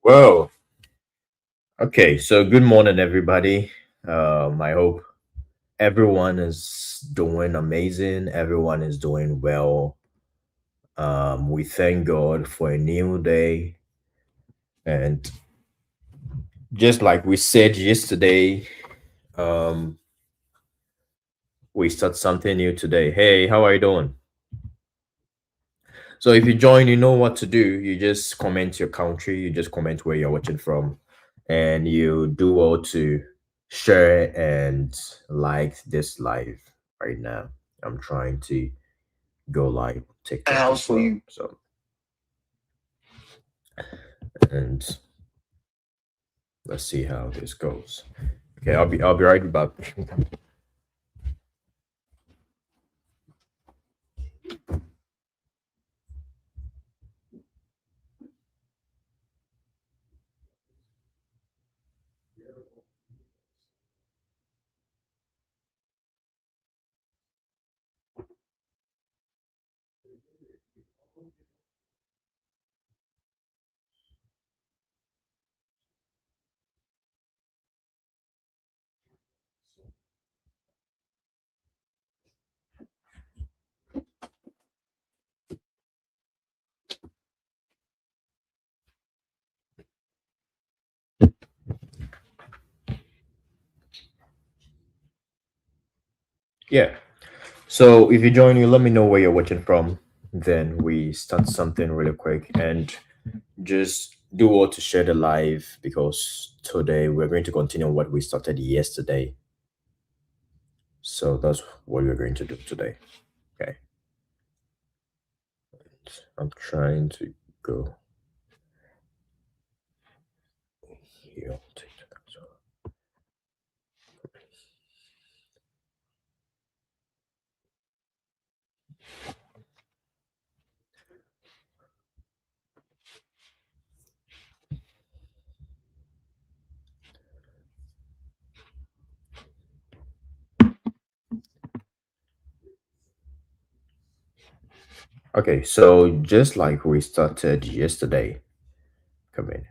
Well, okay, so good morning, everybody. I hope everyone is doing amazing. Everyone is doing well. We thank God for a new day. And just like we said yesterday, um, we start something new today. Hey, how are you doing? So if you join, you know what to do. You just comment your country, you just comment where you're watching from, and you do well to share and like this live right now. I'm trying to go live on TikTok as well. So and let's see how this goes. Okay, I'll be right back. Yeah. So if you join, you let me know where you're watching from. Then we start something really quick and just do all to share the live because today we're going to continue what we started yesterday. So that's what we're going to do today. Okay. I'm trying to go here. Okay, so just like we started yesterday, come in.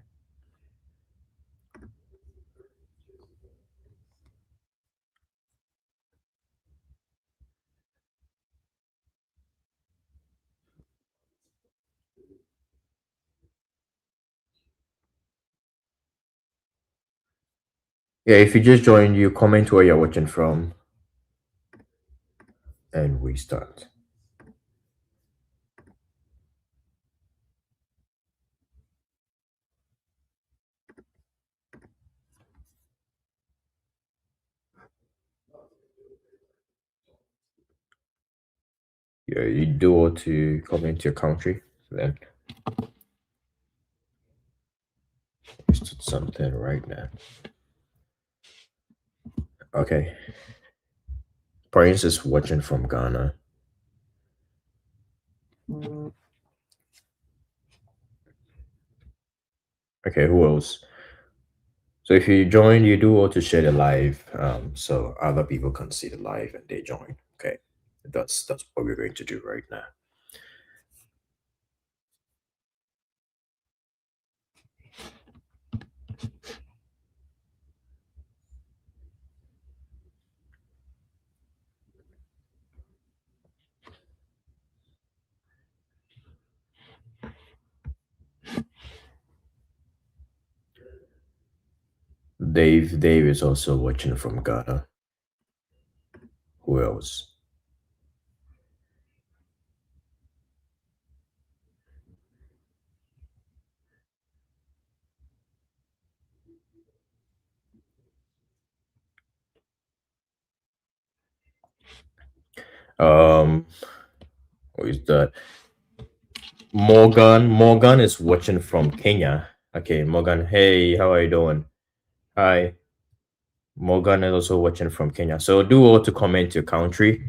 Yeah, if you just joined, you comment where you're watching from, and we start. Yeah, you do all to comment your country, then we start something right now. Okay, Prince is watching from Ghana. Okay, who else? So if you join, you do all to share the live, so other people can see the live and they join. Okay, that's what we're going to do right now. Dave is also watching from Ghana. Who else? Um, who is that? Morgan is watching from Kenya. Okay, Morgan. Hey, how are you doing? Hi. Morgan is also watching from Kenya. So do all to comment your country.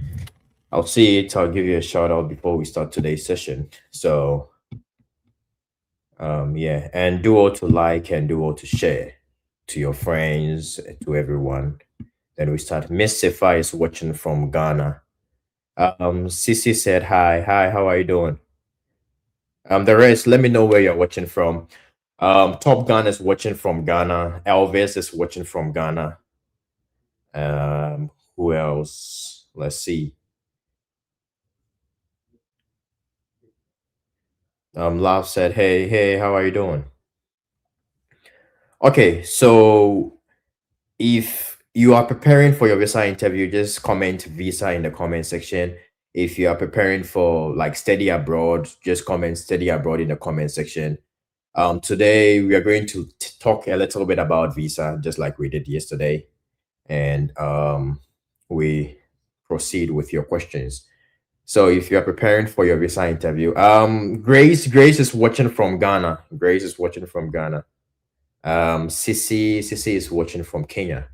I'll see it. I'll give you a shout out before we start today's session. So yeah, and do all to like and do all to share to your friends, to everyone. Then we start. Miss Sefa is watching from Ghana. Sissy said hi. Hi, how are you doing? The rest, let me know where you're watching from. Top Gun is watching from Ghana. Elvis is watching from Ghana. Who else? Let's see. Love said, "Hey, hey, how are you doing?" Okay, so if you are preparing for your visa interview, just comment visa in the comment section. If you are preparing for like study abroad, just comment study abroad in the comment section. Today we are going to talk a little bit about visa, just like we did yesterday, and we proceed with your questions. So if you are preparing for your visa interview, Grace is watching from Ghana. Grace is watching from Ghana. Sissy is watching from Kenya.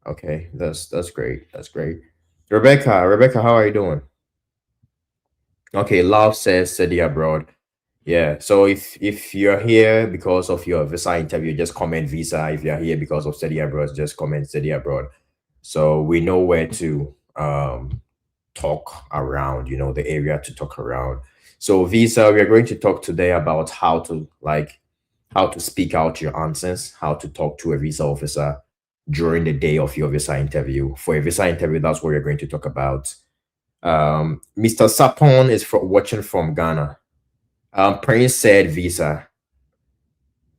Okay, that's great. That's great. Rebecca, how are you doing? Okay, Love says study abroad. Yeah. So if you're here because of your visa interview, just comment visa. If you're here because of study abroad, just comment study abroad. So we know where to talk around, the area to talk around. So visa, we are going to talk today about how to speak out your answers, how to talk to a visa officer during the day of your visa interview. For a visa interview, that's what we're going to talk about. Mr. Sapon is watching from Ghana. Prince said visa.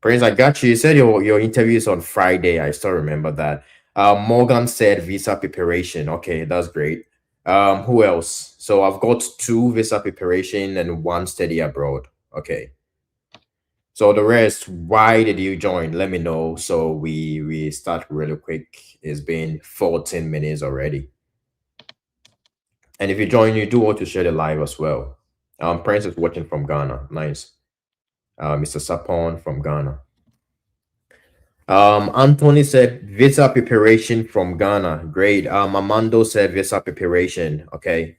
Prince, I got you. You said your interview is on Friday. I still remember that. Morgan said visa preparation. Okay, that's great. Who else? So I've got two visa preparation and one study abroad. Okay. So the rest, why did you join? Let me know. So we start really quick. It's been 14 minutes already. And if you join, you do want to share the live as well. Prince is watching from Ghana. Nice. Mr. Sapon from Ghana. Anthony said visa preparation from Ghana. Great. Amando said visa preparation. Okay.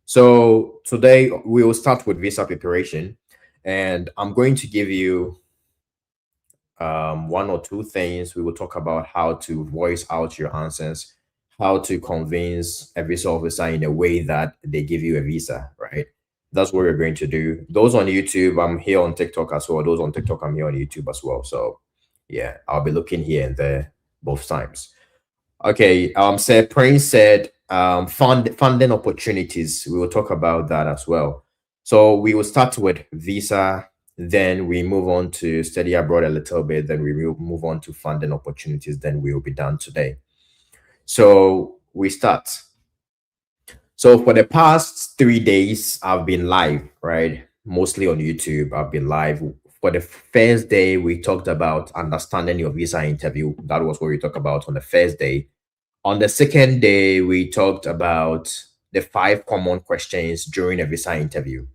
So today we will start with visa preparation, and I'm going to give you one or two things. We will talk about how to voice out your answers, how to convince a visa officer in a way that they give you a visa, right? That's what we're going to do. Those on YouTube, I'm here on TikTok as well. Those on TikTok, I'm here on YouTube as well. So yeah, I'll be looking here and there both times. Okay, said Prince said funding opportunities. We will talk about that as well. So we will start with visa, then we move on to study abroad a little bit, then we will move on to funding opportunities, then we will be done today. So we start. So for the past 3 days, I've been live, right? Mostly on YouTube. I've been live. For the first day, we talked about understanding your visa interview. That was what we talked about on the first day. On the second day, we talked about the 5 common questions during a visa interview.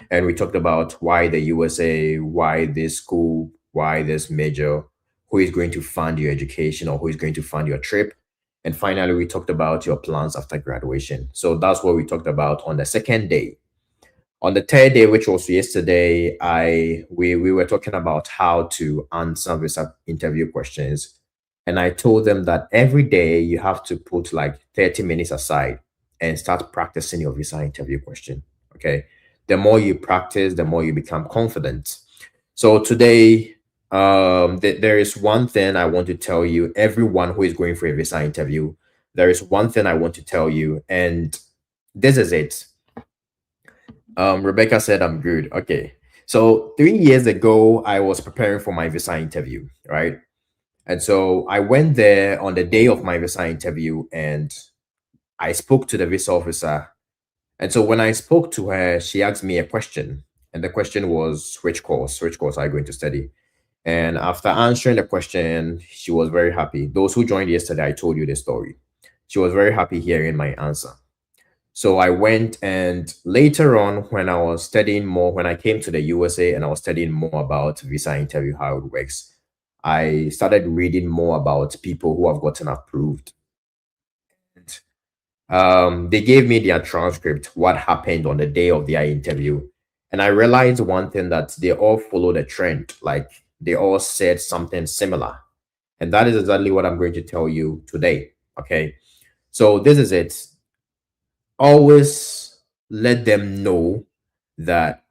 And we talked about why the USA, why this school, why this major, who is going to fund your education or who is going to fund your trip. And finally, we talked about your plans after graduation. So that's what we talked about on the second day. On the third day, which was yesterday, we were talking about how to answer visa interview questions. And I told them that every day you have to put like 30 minutes aside and start practicing your visa interview question. Okay. The more you practice, the more you become confident. So today, there is one thing I want to tell you, everyone who is going for a visa interview. There is one thing I want to tell you, and this is it. Rebecca said I'm good. Okay. So 3 years ago, I was preparing for my visa interview, right? And so I went there on the day of my visa interview and I spoke to the visa officer. And so when I spoke to her, she asked me a question. And the question was, which course are you going to study? And after answering the question, she was very happy. Those who joined yesterday, I told you the story. She was very happy hearing my answer. So I went, and later on, when I was studying more, when I came to the USA and I was studying more about visa interview, how it works, I started reading more about people who have gotten approved. They gave me their transcript, what happened on the day of their interview. And I realized one thing, that they all followed a trend, like they all said something similar. And that is exactly what I'm going to tell you today. Okay. So this is it. Always let them know that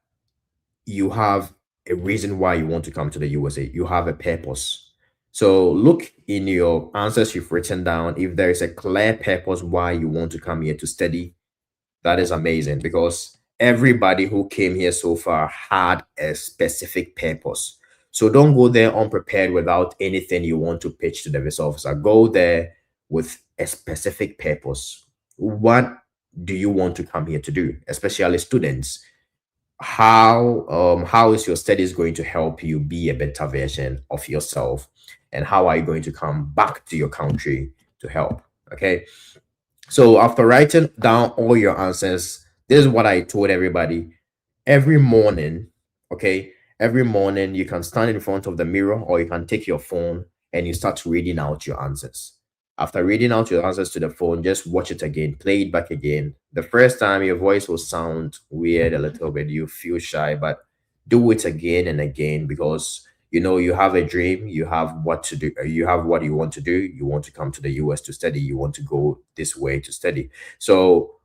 you have a reason why you want to come to the USA. You have a purpose. So look in your answers you've written down. If there is a clear purpose why you want to come here to study, that is amazing because everybody who came here so far had a specific purpose. So don't go there unprepared without anything you want to pitch to the visa officer. Go there with a specific purpose. What do you want to come here to do, especially students? How is your studies going to help you be a better version of yourself, and how are you going to come back to your country to help? Okay, so after writing down all your answers, this is what I told everybody. Every morning, okay, every morning you can stand in front of the mirror or you can take your phone and you start reading out your answers. After reading out your answers to the phone, just watch it again, play it back again. The first time your voice will sound weird a little bit, you feel shy, but do it again and again because you know you have a dream, you have what to do, you have what you want to do, you want to come to the US to study, you want to go this way to study. So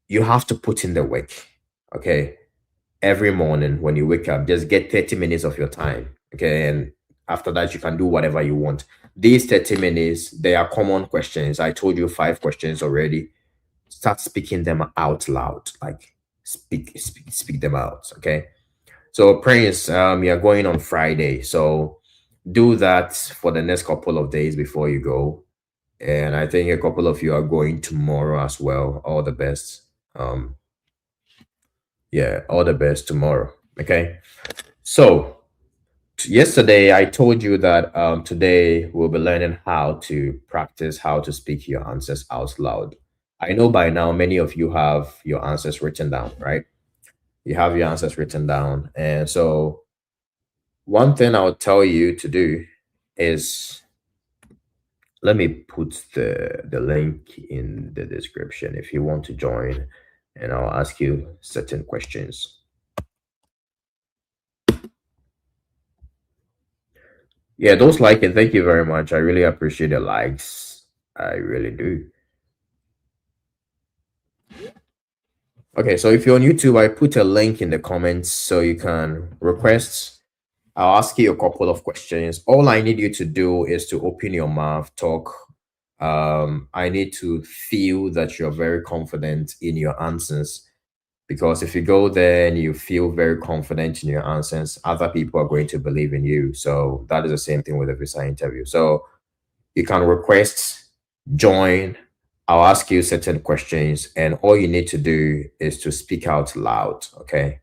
you have to put in the work. Okay, every morning when you wake up, just get 30 minutes of your time. Okay. And after that, you can do whatever you want. These 30 minutes, they are common questions. I told you 5 questions already. Start speaking them out loud. Like speak them out. Okay. So Prince, you're going on Friday. So do that for the next couple of days before you go. And I think a couple of you are going tomorrow as well. All the best. Yeah, all the best tomorrow. Okay. So yesterday I told you that today we'll be learning how to practice how to speak your answers out loud. I know by now many of you have your answers written down, right? You have your answers written down. And so one thing I'll tell you to do is let me put the link in the description if you want to join and I'll ask you certain questions. Yeah, those like it. Thank you very much. I really appreciate the likes. I really do. Okay, so if you're on YouTube, I put a link in the comments so you can request. I'll ask you a couple of questions. All I need you to do is to open your mouth, talk. I need to feel that you're very confident in your answers because if you go there and you feel very confident in your answers, other people are going to believe in you. So that is the same thing with a visa interview. So you can request, join. I'll ask you certain questions, and all you need to do is to speak out loud. Okay.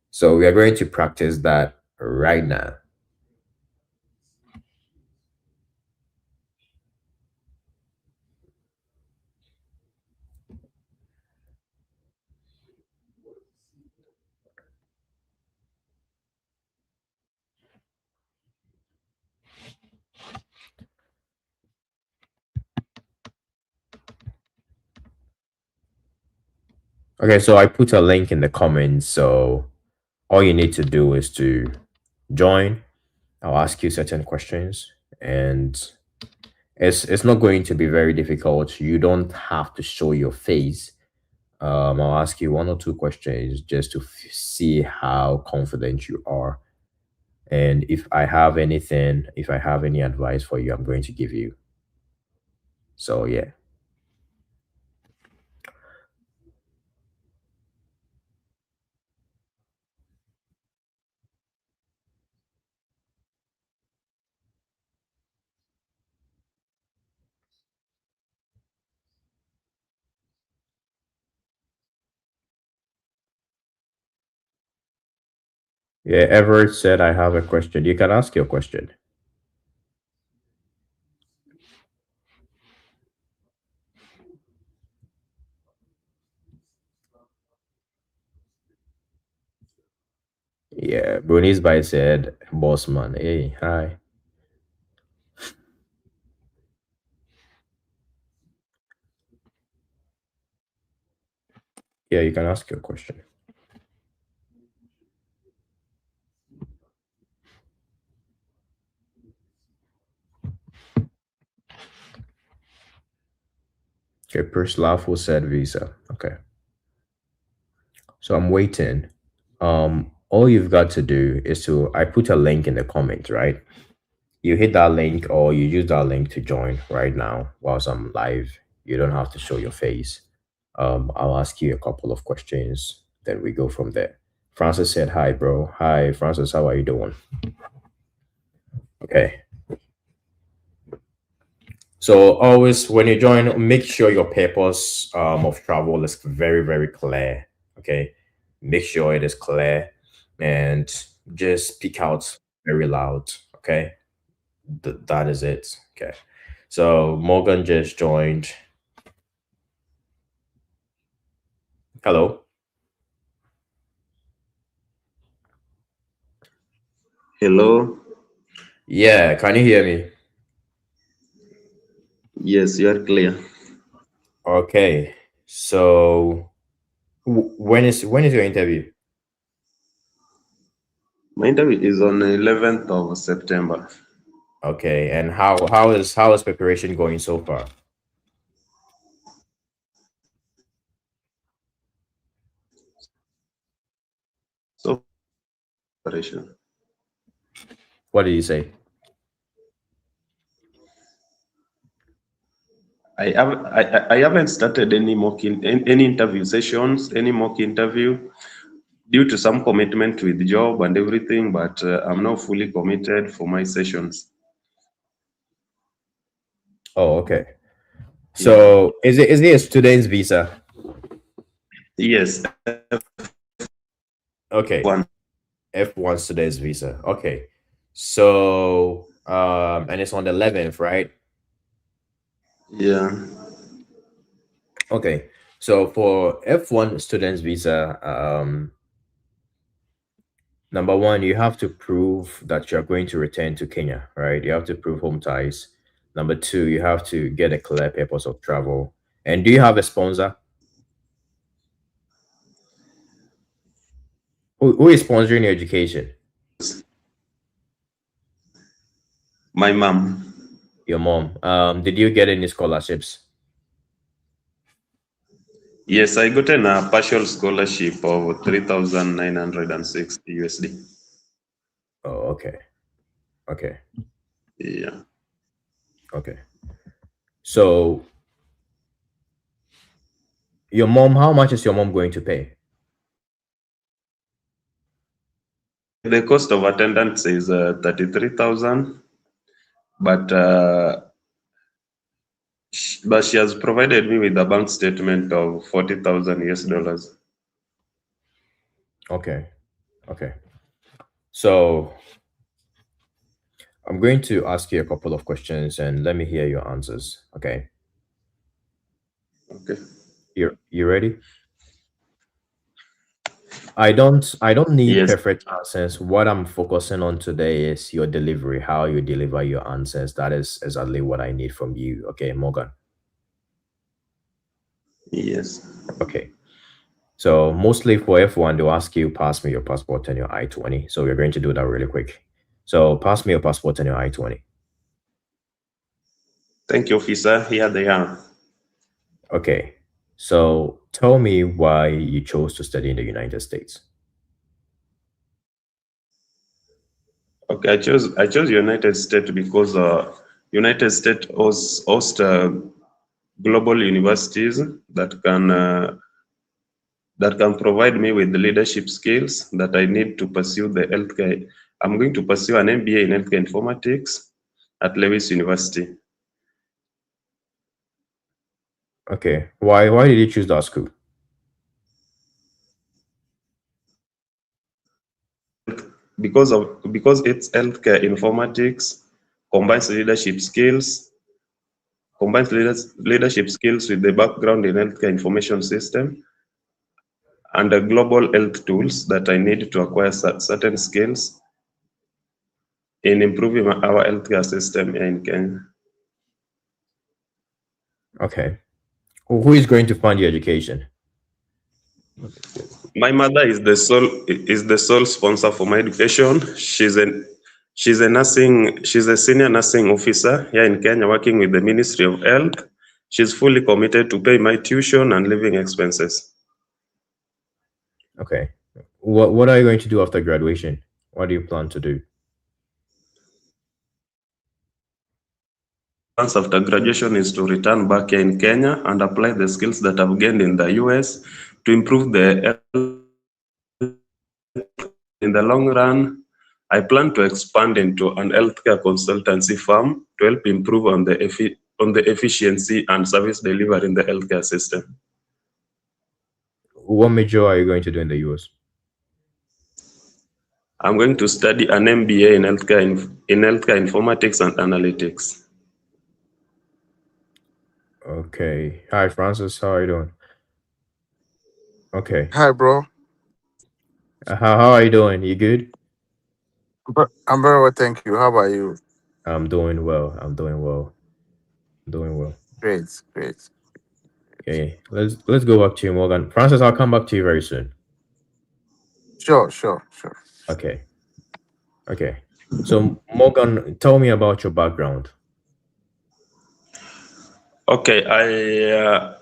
So we are going to practice that right now. Okay. So I put a link in the comments. So all you need to do is to join. I'll ask you certain questions, and it's not going to be very difficult. You don't have to show your face. I'll ask you 1 or 2 questions just to see how confident you are. And if I have any advice for you, I'm going to give you. So yeah. Yeah, Everett said I have a question. You can ask your question. Yeah, Bruni's by said, boss man. Hey, hi. Yeah, you can ask your question. Okay, Perslav said visa. Okay. So I'm waiting. All you've got to do is to, I put a link in the comment, right? You hit that link or you use that link to join right now whilst I'm live. You don't have to show your face. I'll ask you a couple of questions, then we go from there. Francis said, "Hi, bro. Hi, Francis. How are you doing?" Okay. So always when you join, make sure your purpose of travel is very, very clear. Okay. Make sure it is clear and just speak out very loud. Okay. That is it. Okay. So Morgan just joined. Hello. Hello. Yeah, can you hear me? Yes, you are clear. Okay. So when is your interview? My interview is on 11th of September. Okay. And how is preparation going so far? So, preparation. What did you say? I haven't started any interview sessions, any mock interview due to some commitment with the job and everything. But I'm now fully committed for my sessions. Oh, okay. Yeah. So is it a student's visa? Yes. Okay. One. F1 student's visa. Okay. So and it's on the 11th, right? Yeah. Okay. So for F1 student's visa, number one, you have to prove that you're going to return to Kenya, right? You have to prove home ties. Number two, you have to get a clear purpose of travel. And do you have a sponsor? Who is sponsoring your education? My mom. Your mom. Did you get any scholarships? Yes, I got a partial scholarship of 3,960 USD. Oh, okay. Okay. Yeah. Okay. So your mom, how much is your mom going to pay? The cost of attendance is 33,000, but she has provided me with a bank statement of 40,000 US dollars. Okay. Okay. So I'm going to ask you a couple of questions and let me hear your answers. Okay. Okay. You ready? I don't need Yes. perfect answers. What I'm focusing on today is your delivery, how you deliver your answers. That is exactly what I need from you. Okay, Morgan. Yes. Okay. So mostly for F1, they'll ask you pass me your passport and your I-20. So we're going to do that really quick. So pass me your passport and your I-20. Thank you, officer. Here they are. Okay. So tell me why you chose to study in the United States. Okay, I chose United States because United States host global universities that can provide me with the leadership skills that I need to pursue the healthcare. I'm going to pursue an MBA in healthcare informatics at Lewis University. Okay. Why did you choose that school? Because it's healthcare informatics combines leadership skills leadership skills with the background in healthcare information system and the global health tools that I need to acquire certain skills in improving our healthcare system here in Kenya. Okay. Who is going to fund your education? My mother is the sole sponsor for my education. She's a senior nursing officer here in Kenya working with the Ministry of Health. She's fully committed to pay my tuition and living expenses. Okay. What are you going to do after graduation? What do you plan to do? My plans after graduation is to return back here in Kenya and apply the skills that I've gained in the US to improve the healthcare in the long run. I plan to expand into an healthcare consultancy firm to help improve on the efficiency and service delivery in the healthcare system. What major are you going to do in the US? I'm going to study an MBA in healthcare informatics and analytics. Okay. Hi, Francis. How are you doing? Okay. Hi, bro. How are you doing? You good? I'm very well, thank you. How about you? I'm doing well. I'm doing well. I'm doing well. Great, great. Okay. Let's go back to you, Morgan. Francis, I'll come back to you very soon. Sure, sure, sure. Okay. Okay. So Morgan, tell me about your background. Okay, I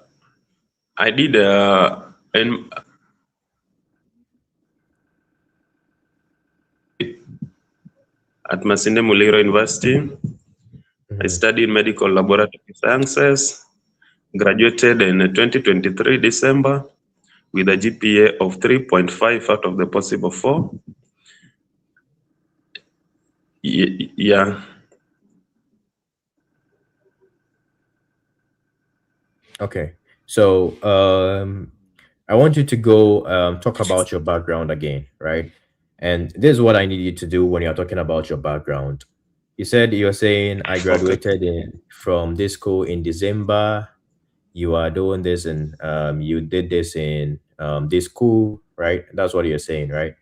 did in at Masinde Muliro University. I studied medical laboratory sciences, graduated in 2023 December with a GPA of 3.5 out of the possible 4. Yeah. Okay. So I want you to go talk about your background again, right? And this is what I need you to do when you're talking about your background. You said you're saying I Okay. graduated in from this school in December. You are doing this and you did this in this school, right? That's what you're saying, right?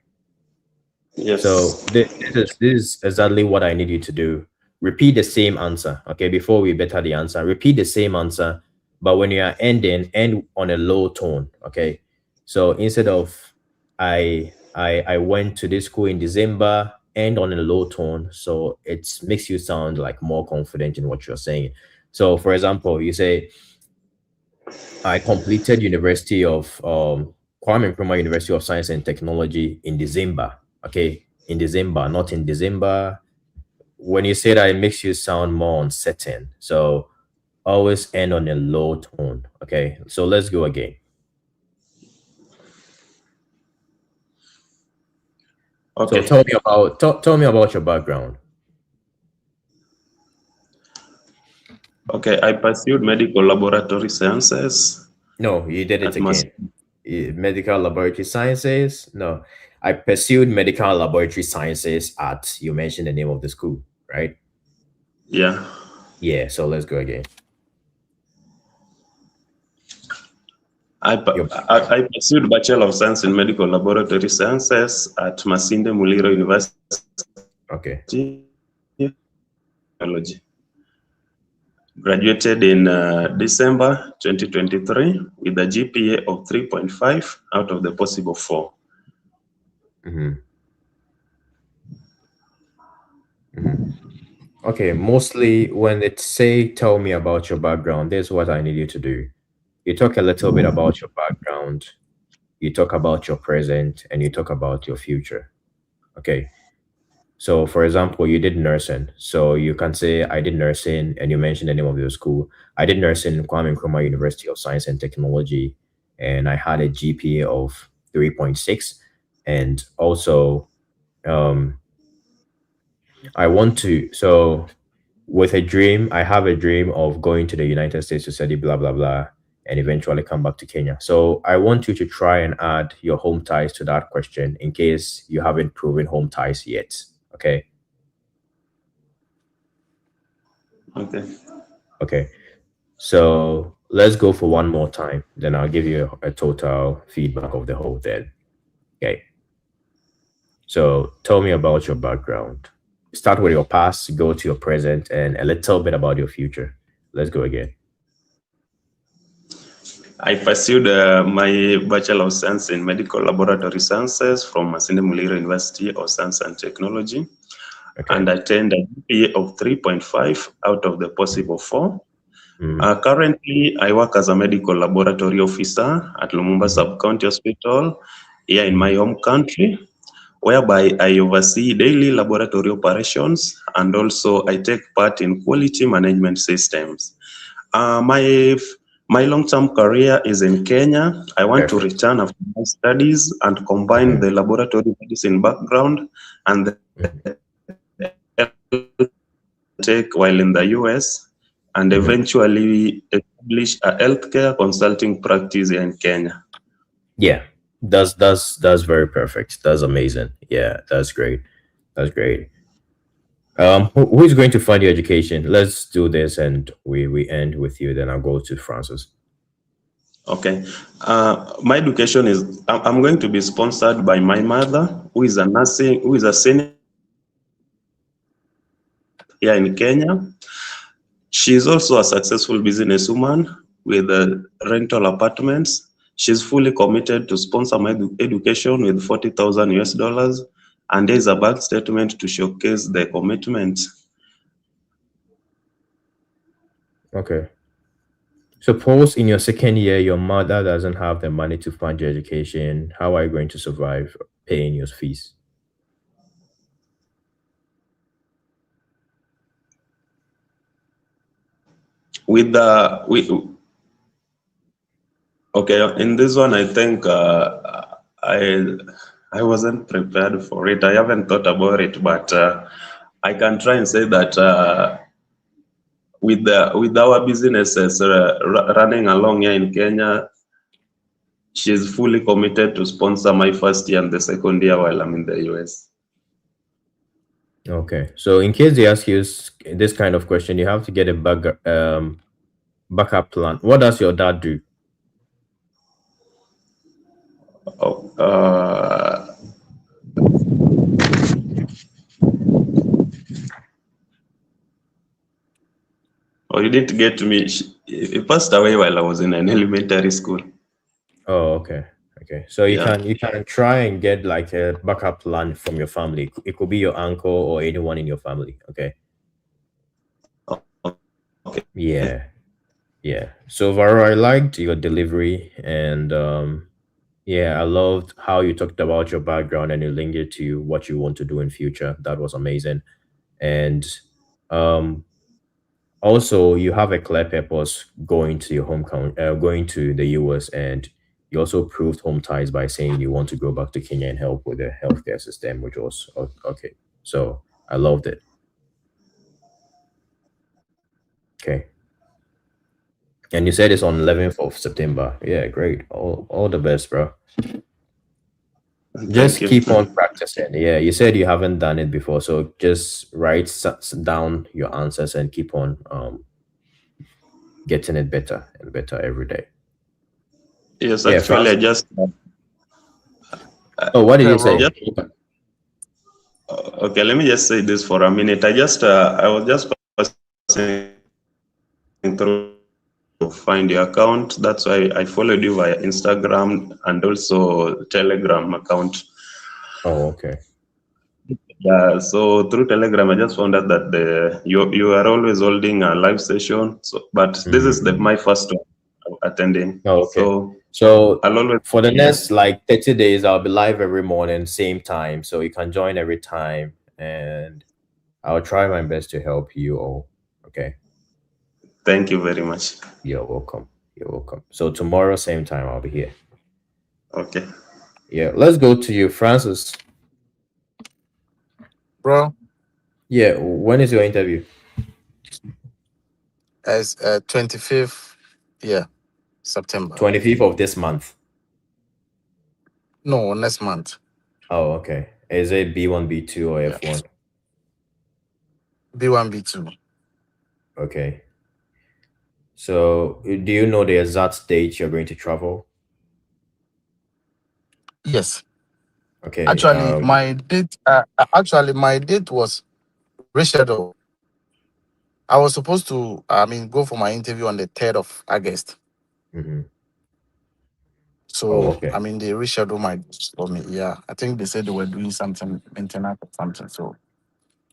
So Yes. this is exactly what I need you to do. Repeat the same answer. Okay, before we better the answer, repeat the same answer, but when you are ending, end on a low tone. Okay. So instead of I went to this school in December, end on a low tone. So it makes you sound like more confident in what you're saying. So for example, you say I completed University of Kwame Nkrumah University of Science and Technology in December. Okay, in December, not in December. When you say that, it makes you sound more uncertain. So always end on a low tone. Okay, so let's go again. So Okay. tell me about your background. Okay. I pursued medical laboratory sciences No, you did it at Mas. again. Medical laboratory sciences. No, I pursued medical laboratory sciences at. You mentioned the name of the school, right? Yeah. Yeah. So let's go again. Your I pursued Bachelor of Science in Medical Laboratory Sciences at Masinde Muliro University okay. Technology. Graduated in December 2023 with a GPA of 3.5 out of the possible 4. Mm-hmm. Mm-hmm. Okay, mostly when it say tell me about your background, this is what I need you to do. You talk a little bit about your background, you talk about your present, and you talk about your future. Okay. So for example, you did nursing. So you can say I did nursing and you mention the name of your school. I did nursing in Kwame Nkrumah University of Science and Technology, and I had a GPA of 3.6. And also um I want to so with a dream, I have a dream of going to the United States to study blah blah blah and eventually come back to Kenya. So I want you to try and add your home ties to that question in case you haven't proven home ties yet. Okay. Okay. Okay. So let's go for one more time. Then I'll give you a total feedback of the whole then. Okay. So tell me about your background. Start with your past, go to your present, and a little bit about your future. Let's go again. I pursued my Bachelor of Science in Medical Laboratory Sciences from Masinde Muliro University of Science and Technology, Okay. and attained a GPA of 3.5 out of the possible 4. Currently, I work as a medical laboratory officer at Lumumba Sub-County Hospital here in my home country, whereby I oversee daily laboratory operations and also I take part in quality management systems. My long-term career is in Kenya. I want to Perfect. return after my studies and combine Mhm, the laboratory medicine background and the mhm, take while in the US and mhm. eventually establish a healthcare consulting practice here in Kenya. Yeah, that's very perfect. That's amazing. Yeah, that's great. That's great. Who is going to fund your education? Let's do this, and we end with you. Then I'll go to Francis. Okay. My education is, I'm going to be sponsored by my mother, who is a senior here in Kenya. She is also a successful businesswoman with rental apartments. She's fully committed to sponsor my education with 40,000 US dollars. And there is a bank statement to showcase the commitment. Okay. Suppose in your second year, your mother doesn't have the money to fund your education. How are you going to survive paying your fees? With the, with, okay, in this one, I think I I wasn't prepared for it. I haven't thought about it, but I can try and say that with our businesses running along here in Kenya, she's fully committed to sponsor my first year and the second year while I'm in the US. Okay. So in case they ask you this kind of question, you have to get a backup plan. What does your dad do? Oh, oh, you didn't get me. He passed away while I was in an elementary school. Oh, okay. Okay. So you Yeah. can try and get like a backup plan from your family. It could be your uncle or anyone in your family. Okay. Okay. Yeah. Yeah. So Varo, I liked your delivery, and yeah, I loved how you talked about your background and you linked it to what you want to do in future. That was amazing. And um also you have a clear purpose going to your going to the US, and you also proved home ties by saying you want to go back to Kenya and help with the healthcare system, which was okay. So I loved it. Okay. And you said it's on 11th of September. Yeah, great. All the best, bro. Thank Just you. keep on practicing. Yeah, you said you haven't done it before, so just write down your answers and keep on getting it better and better every day. Yes, Yeah, actually, France. I just Oh, what did Okay, you bro. say? just okay. Let me just say this for a minute. I was just passing through to find your account. That's why I followed you via Instagram and also Telegram account. Oh, okay. Yeah, so through Telegram, I just found out that you are always holding a live session. So, but this is Mm-hmm. my first one attending. Oh, okay. So So I'll always for the yeah. next like 30 days, I'll be live every morning, same time. So you can join every time, and I'll try my best to help you all. Okay. Thank you very much. You're welcome. You're welcome. So tomorrow, same time, I'll be here. Okay. Yeah. Let's go to you, Francis. Bro, Yeah. When is your interview? as 25th, yeah, September. 25th of this month. No, next month. Oh, okay. Is it B1, B2, or Yeah. F1? B1, B2. Okay. So do you know the exact date you're going to travel? Yes. Okay. Actually, my date was rescheduled. I was supposed to, go for my interview on the 3rd of August. Mhm. Oh, So, okay. they rescheduled my dates for me. Yeah. I think they said they were doing something maintenance or something. So,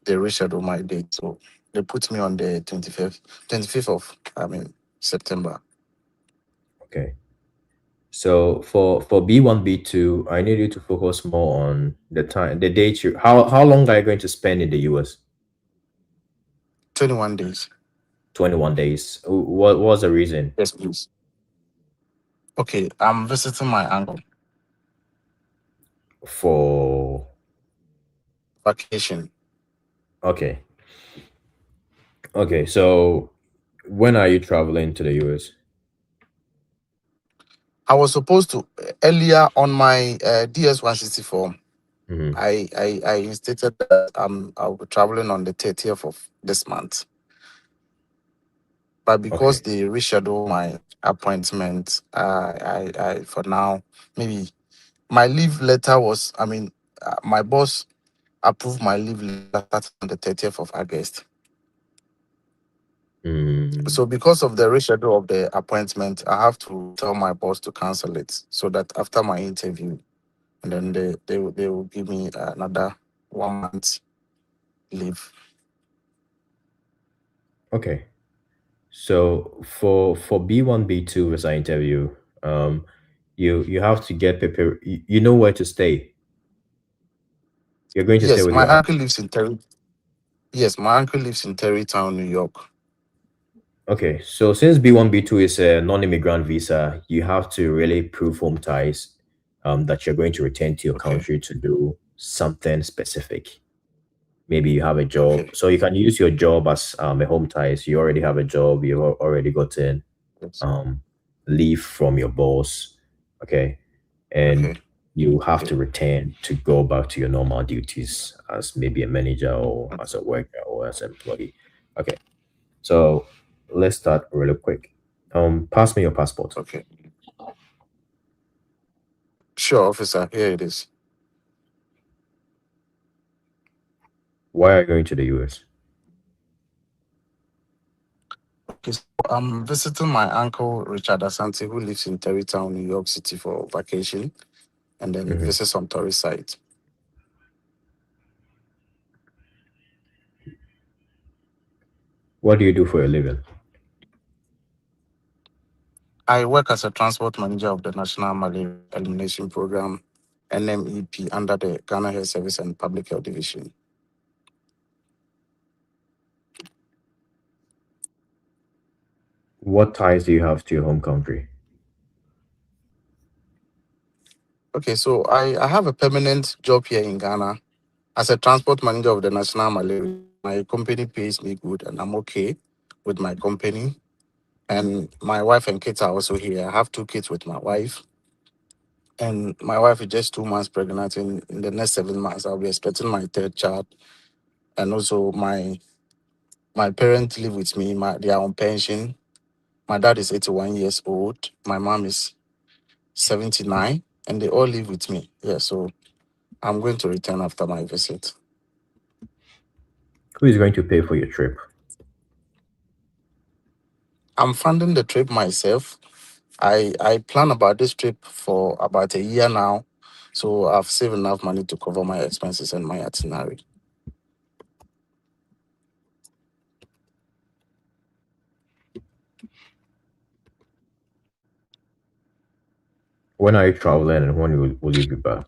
they rescheduled my date. So, they put me on the 25th of, September. Okay. So for B1 B2, I need you to focus more on the time, the date you. How long are you going to spend in the US? 21 days. 21 days. What was the reason Yes, please. Okay, I'm visiting my uncle. for? Vacation. Okay, okay. So when are you traveling to the US? I was supposed to earlier on my DS-160 form. Hmm. I stated that I'll be traveling on the 30th of this month. But because Okay. they reschedule my appointment, I for now maybe my leave letter was. I mean, my boss approved my leave letter starting on the 30th of August. Mm, So because of the reschedule of the appointment, I have to tell my boss to cancel it so that after my interview, and then they will give me another 1 month leave. okay. So for B1 B2 as I interview, um, you have to get prepared. You know where to stay. You're going to stay Yes, with my your uncle lives in Terry. Yes, my uncle lives in Terrytown, New York. Okay, so since B1, B2 is a non-immigrant visa, you have to really prove home ties, that you're going to return to your Okay, country to do something specific. Maybe you have a job, okay, so you can use your job as a home ties. You already have a job, you already gotten yes, um, leave from your boss, okay, okay, and you have okay, to return to go back to your normal duties as maybe a manager or as okay, a worker or as an employee. Okay. So let's start really quick. Pass me your passport. okay. Sure, officer. Here it is. Why are you going to the US? Okay, so I'm visiting my uncle Richard Asante, who lives in Terrytown, New York City, for vacation, and then Hmm. visit some tourist sites. What do you do for a living? I work as a transport manager of the National Malaria Elimination Program (NMEP) under the Ghana Health Service and Public Health Division. What ties do you have to your home country? Okay, so I have a permanent job here in Ghana as a transport manager of the National Malaria. My company pays me good, and I'm okay with my company. And my wife and kids are also here. I have two kids with my wife, and my wife is just 2 months pregnant. In the next 7 months, I'll be expecting my third child. And also, my parents live with me. They are on pension. My dad is 81 years old. My mom is 79, and they all live with me. Yeah, so I'm going to return after my visit. Who is going to pay for your trip? I'm funding the trip myself. I plan about this trip for about a year now, so I've saved enough money to cover my expenses and my itinerary. When are you traveling and when will you be back?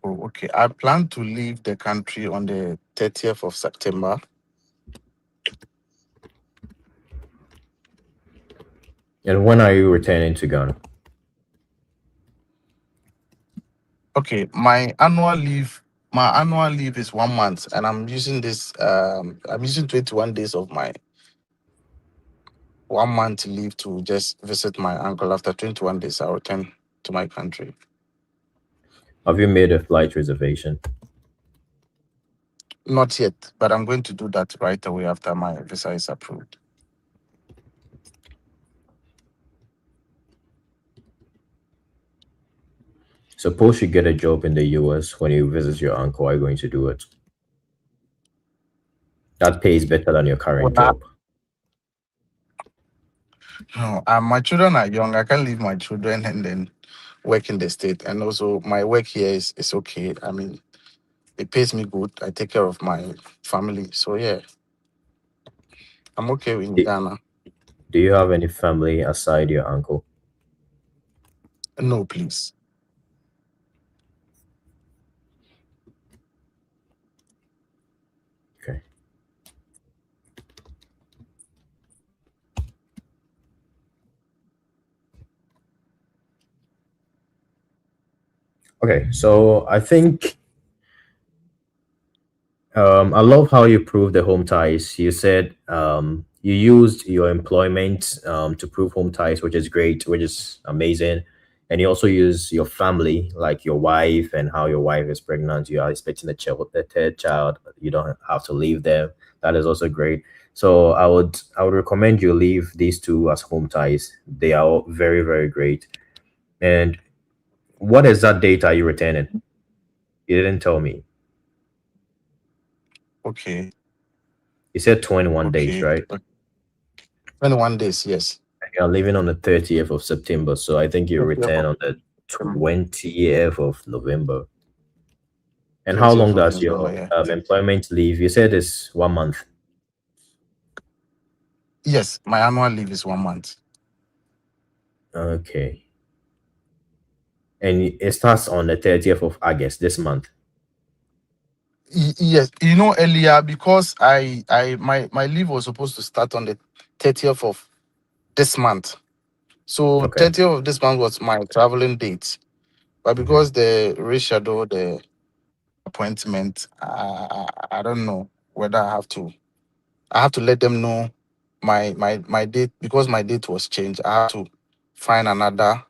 Oh, okay. I plan to leave the country on the 30th of September. And when are you returning to Ghana? Okay, my annual leave is 1 month, and I'm using this. I'm using 21 days of my 1 month leave to just visit my uncle. After 21 days, I'll return to my country. Have you made a flight reservation? Not yet, but I'm going to do that right away after my visa is approved. Suppose you get a job in the US when you visit your uncle, are you going to do it? That pays better than your Well, current job. no, my children are young. I can't leave my children and then work in the state. And also, my work here is okay. I mean, it pays me good. I take care of my family. So, yeah, I'm okay in They, Ghana. Do you have any family aside your uncle? No, please. Okay. Okay. So I think I love how you proved the home ties. You said you used your employment to prove home ties, which is great, which is amazing. And you also use your family, like your wife, and how your wife is pregnant. You are expecting a third child. You don't have to leave them. That is also great. So I would recommend you leave these two as home ties. They are all very very great. And what exact date are you returning? You didn't tell me. Okay. You said 21 days, Okay. right? 21 days, yes. You're leaving on the 30th of September, so I think you return 30th on the of 20th of November. And how 20th long of does November, your yeah. employment leave? You said it's 1 month. Yes, my annual leave is 1 month. Okay. And it starts on the 30th of August this month. Yes, earlier because my leave was supposed to start on the 30th of this month. So Okay. 30th of this month was my traveling date. But Hmm. because they rescheduled the appointment, I don't know whether I have to let them know my date because my date was changed. I have to find another,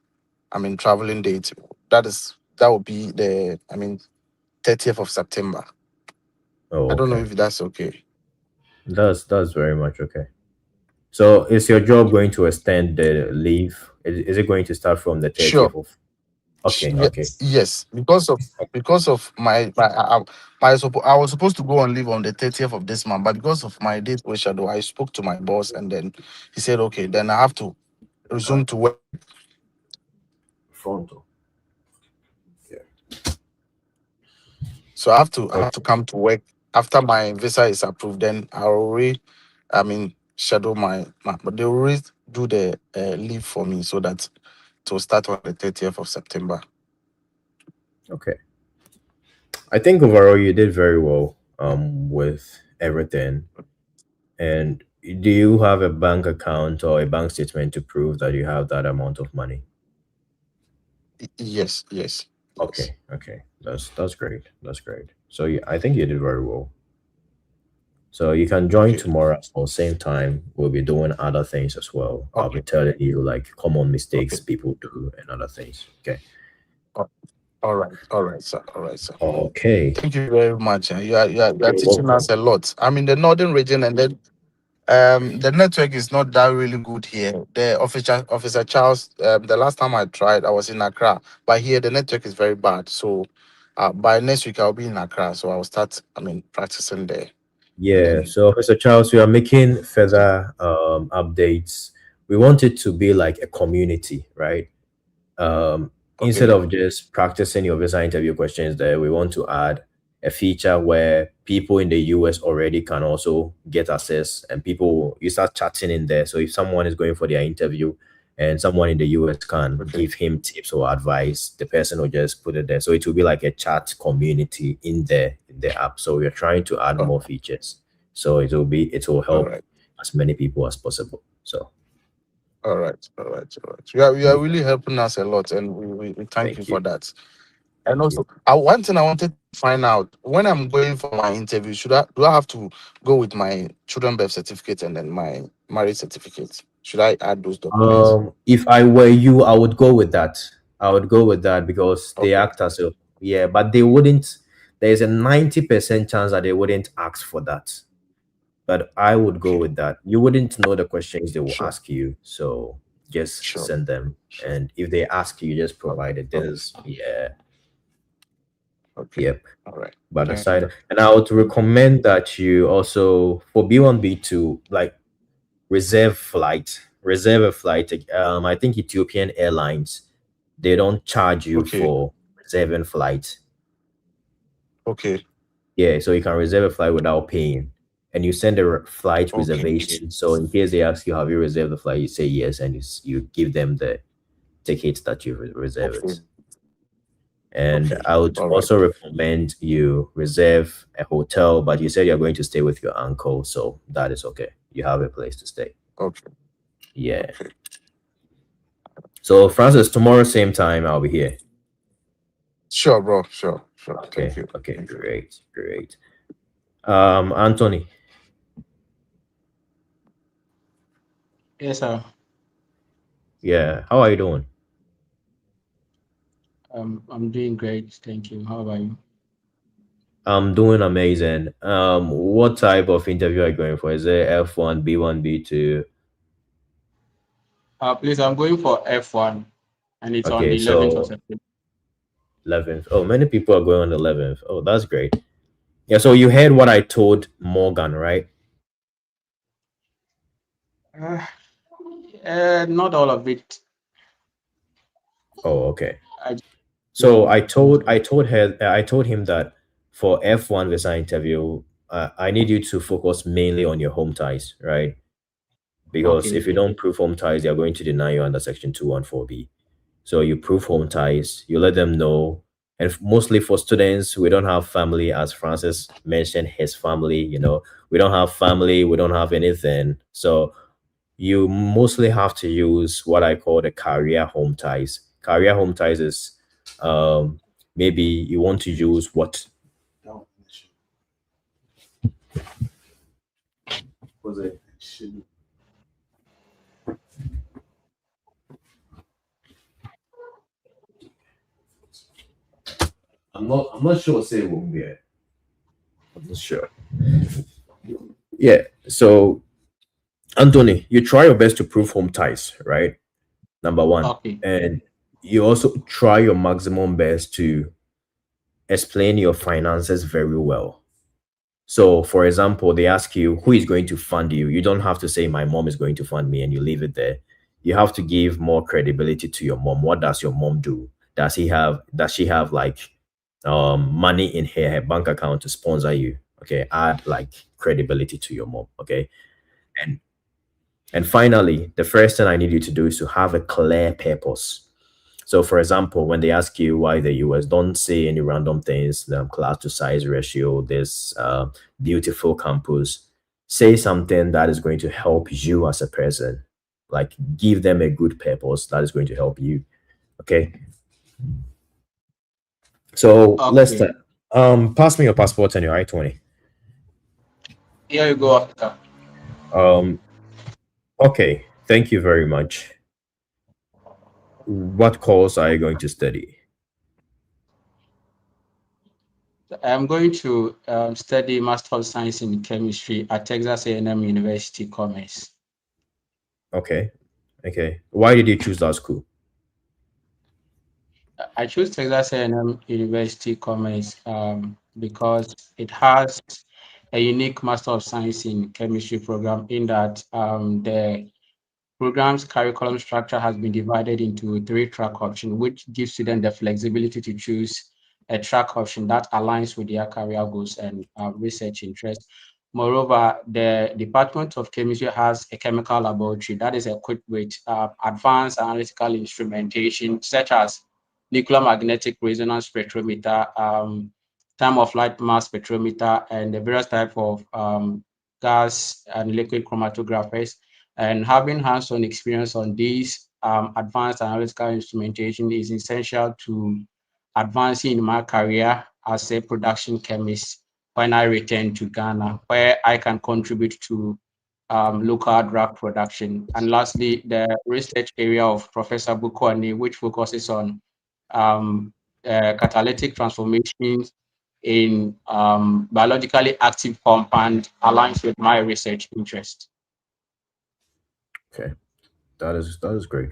traveling date. That would be the 30th of September. Oh, I don't know okay. if that's okay. That's very much okay. So is your job going to extend the leave? Is it going to start from the Sure. 30th of? Okay, okay, Yes, because of I was supposed to go on leave on the 30th of this month, but because of my date was shadow, I spoke to my boss and then he said, okay, then I have to resume to work. Fronto. Yeah. So I have to Okay. come to work after my visa is approved. Then I already, schedule but they already do the leave for me so that to start on the 30th of September. Okay. I think overall you did very well with everything. And do you have a bank account or a bank statement to prove that you have that amount of money? Yes, yes, yes. Okay, okay. That's great. That's great. So I think you did very well. So you can join Okay, tomorrow at the same time. We'll be doing other things as well. I'll be okay, telling you like common mistakes okay. people do and other things. Okay. All right, sir. All right, sir. Okay. Thank you very much. You are You're teaching us welcome. a lot. I'm in the northern region, and then the network is not that really good here. The officer Charles, the last time I tried, I was in Accra, but here the network is very bad. So by next week I'll be in Accra, so I'll start. Practicing there, and Yeah, then so Mr. Charles, we are making further updates. We want it to be like a community, right? Instead okay, of just practicing your visa interview questions there, we want to add a feature where people in the US already can also get access and people you start chatting in there. So if someone is going for their interview and someone in the US can okay, give him tips or advice, the person will just put it there. So it will be like a chat community in there in the app. So we're trying to add oh, more features. So it will all help right, as many people as possible. So all right, all right, all right. You are yeah, really helping us a lot, and we thank you thank you. for that. And Thank you. also, one thing I wanted to find out when I'm going for my interview, do I have to go with my children birth certificate and then my marriage certificate? Should I add those documents? If I were you, I would go with that. I would go with that because they Okay, act as a yeah, but they wouldn't. There's a 90% chance that they wouldn't ask for that. But I would go okay, with that. You wouldn't know the questions they will sure, ask you, so just sure, send them. sure. And if they ask you, just Oh, provide it. This oh, is yeah, okay, yep. all right. But Thank aside, and I would you. recommend that you also for B1 B2 like reserve a flight. I think Ethiopian Airlines they don't charge you Okay, for reserving flights. okay, Yeah, so you can reserve a flight without paying. and you send a flight Okay. reservation. So in case they ask you, have you reserved the flight? You say yes, and you give them the tickets that you Okay. reserved. And Okay. I would All right. also recommend you reserve a hotel, but you said you're going to stay with your uncle, so that is okay. You have a place to stay. Okay. Yeah. Okay. So Francis, tomorrow same time I'll be here. Sure, bro. Sure. Sure. Thank Okay. you. Okay. Thank you. Great. Great. Anthony. Yes, sir. Yeah. How are you doing? I'm doing great. Thank you. How about you? I'm doing amazing. What type of interview are you going for? Is it F1, B1, B2? Please, I'm going for F1, and it's on Okay, the 11th of so September. 11th. Oh, many people are going on the 11th. Oh, that's great. Yeah, so you heard what I told Morgan, right? Uh, not all of it. Oh, okay. I just So know I told little. I told her I told him that for F1 visa interview, I need you to focus mainly on your home ties, right? Because Okay. if you don't prove home ties, they're going to deny you under Section 214B. So you prove home ties, you let them know. And mostly for students, we don't have family, as Francis mentioned, his family, we don't have family, we don't have anything. So you mostly have to use what I call the career home ties. Career home ties is maybe you want to use what was it? I'm not sure say it won't be. I'm not sure. Yeah. So Anthony, you try your best to prove home ties, right? Number one. Okay. And you also try your maximum best to explain your finances very well. So, for example, they ask you who is going to fund you. You don't have to say my mom is going to fund me and you leave it there. You have to give more credibility to your mom. What does your mom do? Does she have like money in her bank account to sponsor you? Okay, add like credibility to your mom. Okay. And and finally, the first thing I need you to do is to have a clear purpose. So, for example, when they ask you why the US, don't say any random things, class to size ratio, this beautiful campus. Say something that is going to help you as a person. Like, give them a good purpose that is going to help you. Okay. So, let's Okay. start. Pass me your passport and your I-20. Here you go, Africa. Um, okay. Thank you very much. What course are you going to study? I'm going to study Master of Science in Chemistry at Texas A&M University Commerce. Okay. Okay. Why did you choose that school? I chose Texas A&M University Commerce because it has a unique Master of Science in Chemistry program in that the program's curriculum structure has been divided into three track options, which gives students the flexibility to choose a track option that aligns with their career goals and research interests. Moreover, the Department of Chemistry has a chemical laboratory that is equipped with advanced analytical instrumentation, such as nuclear magnetic resonance spectrometer, time of flight mass spectrometer, and the various type of gas and liquid chromatographers. And having hands-on experience on these advanced analytical instrumentation is essential to advancing in my career as a production chemist when I return to Ghana, where I can contribute to local drug production. And lastly, the research area of Professor Bukwani, which focuses on um, catalytic transformations in biologically active compound, aligns with my research interest. Okay. That is great.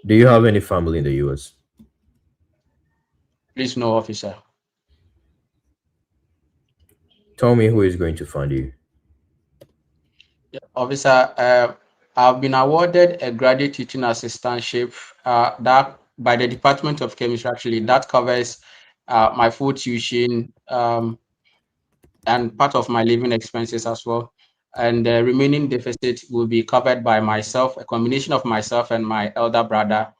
Do you have any family in the US? Please, no officer. Tell me who is going to fund you. Officer, I've been awarded a graduate teaching assistantship that by the Department of Chemistry, actually, that covers my full tuition, and part of my living expenses as well. And the remaining deficit will be covered by myself, a combination of myself and my elder brother.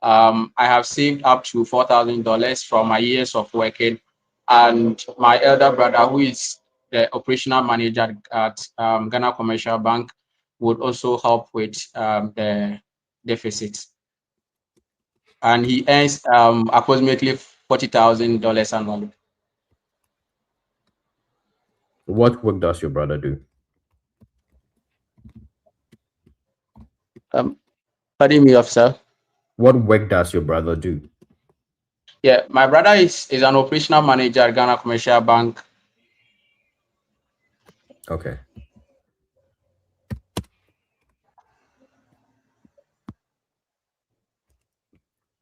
I have saved up to $4,000 from my years of working, and my elder brother, who is the operational manager at Ghana Commercial Bank, would also help with the deficit. And he earns approximately $40,000 annually. What work does your brother do? Um, Pardon me, officer. What work does your brother do? Yeah, my brother is an operational manager at Ghana Commercial Bank. Okay.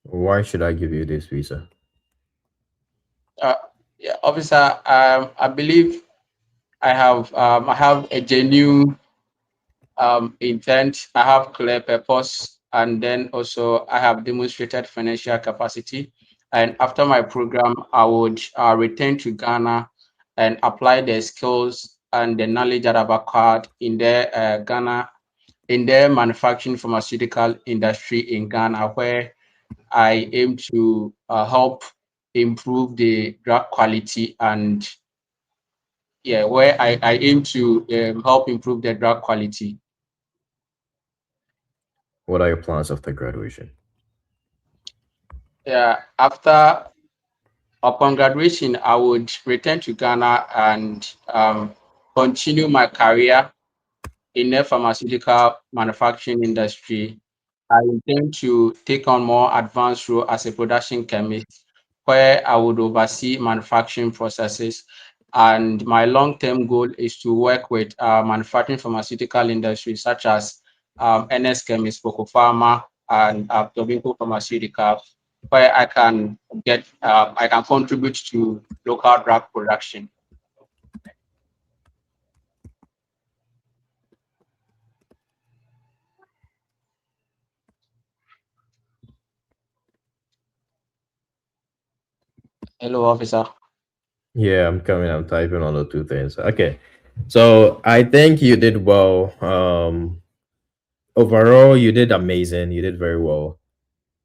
Why should I give you this visa? Uh, yeah, officer, I believe I have a genuine intent. I have clear purpose, and then also I have demonstrated financial capacity. And after my program, I would return to Ghana and apply the skills and the knowledge that I've acquired in the Ghana in the manufacturing pharmaceutical industry in Ghana, where I aim to help improve the drug quality and yeah, where I aim to help improve the drug quality. What are your plans after graduation? Yeah, after upon graduation, I would return to Ghana and continue my career in the pharmaceutical manufacturing industry. I intend to take on more advanced role as a production chemist, where I would oversee manufacturing processes. And my long-term goal is to work with manufacturing pharmaceutical industries such as NS Chemist, Pharma, and Tobacco Pharmaceutical, where I can contribute to local drug production. Hello, officer. Yeah, I'm coming. I'm typing on the two things. Okay. So I think you did well. Overall, you did amazing. You did very well.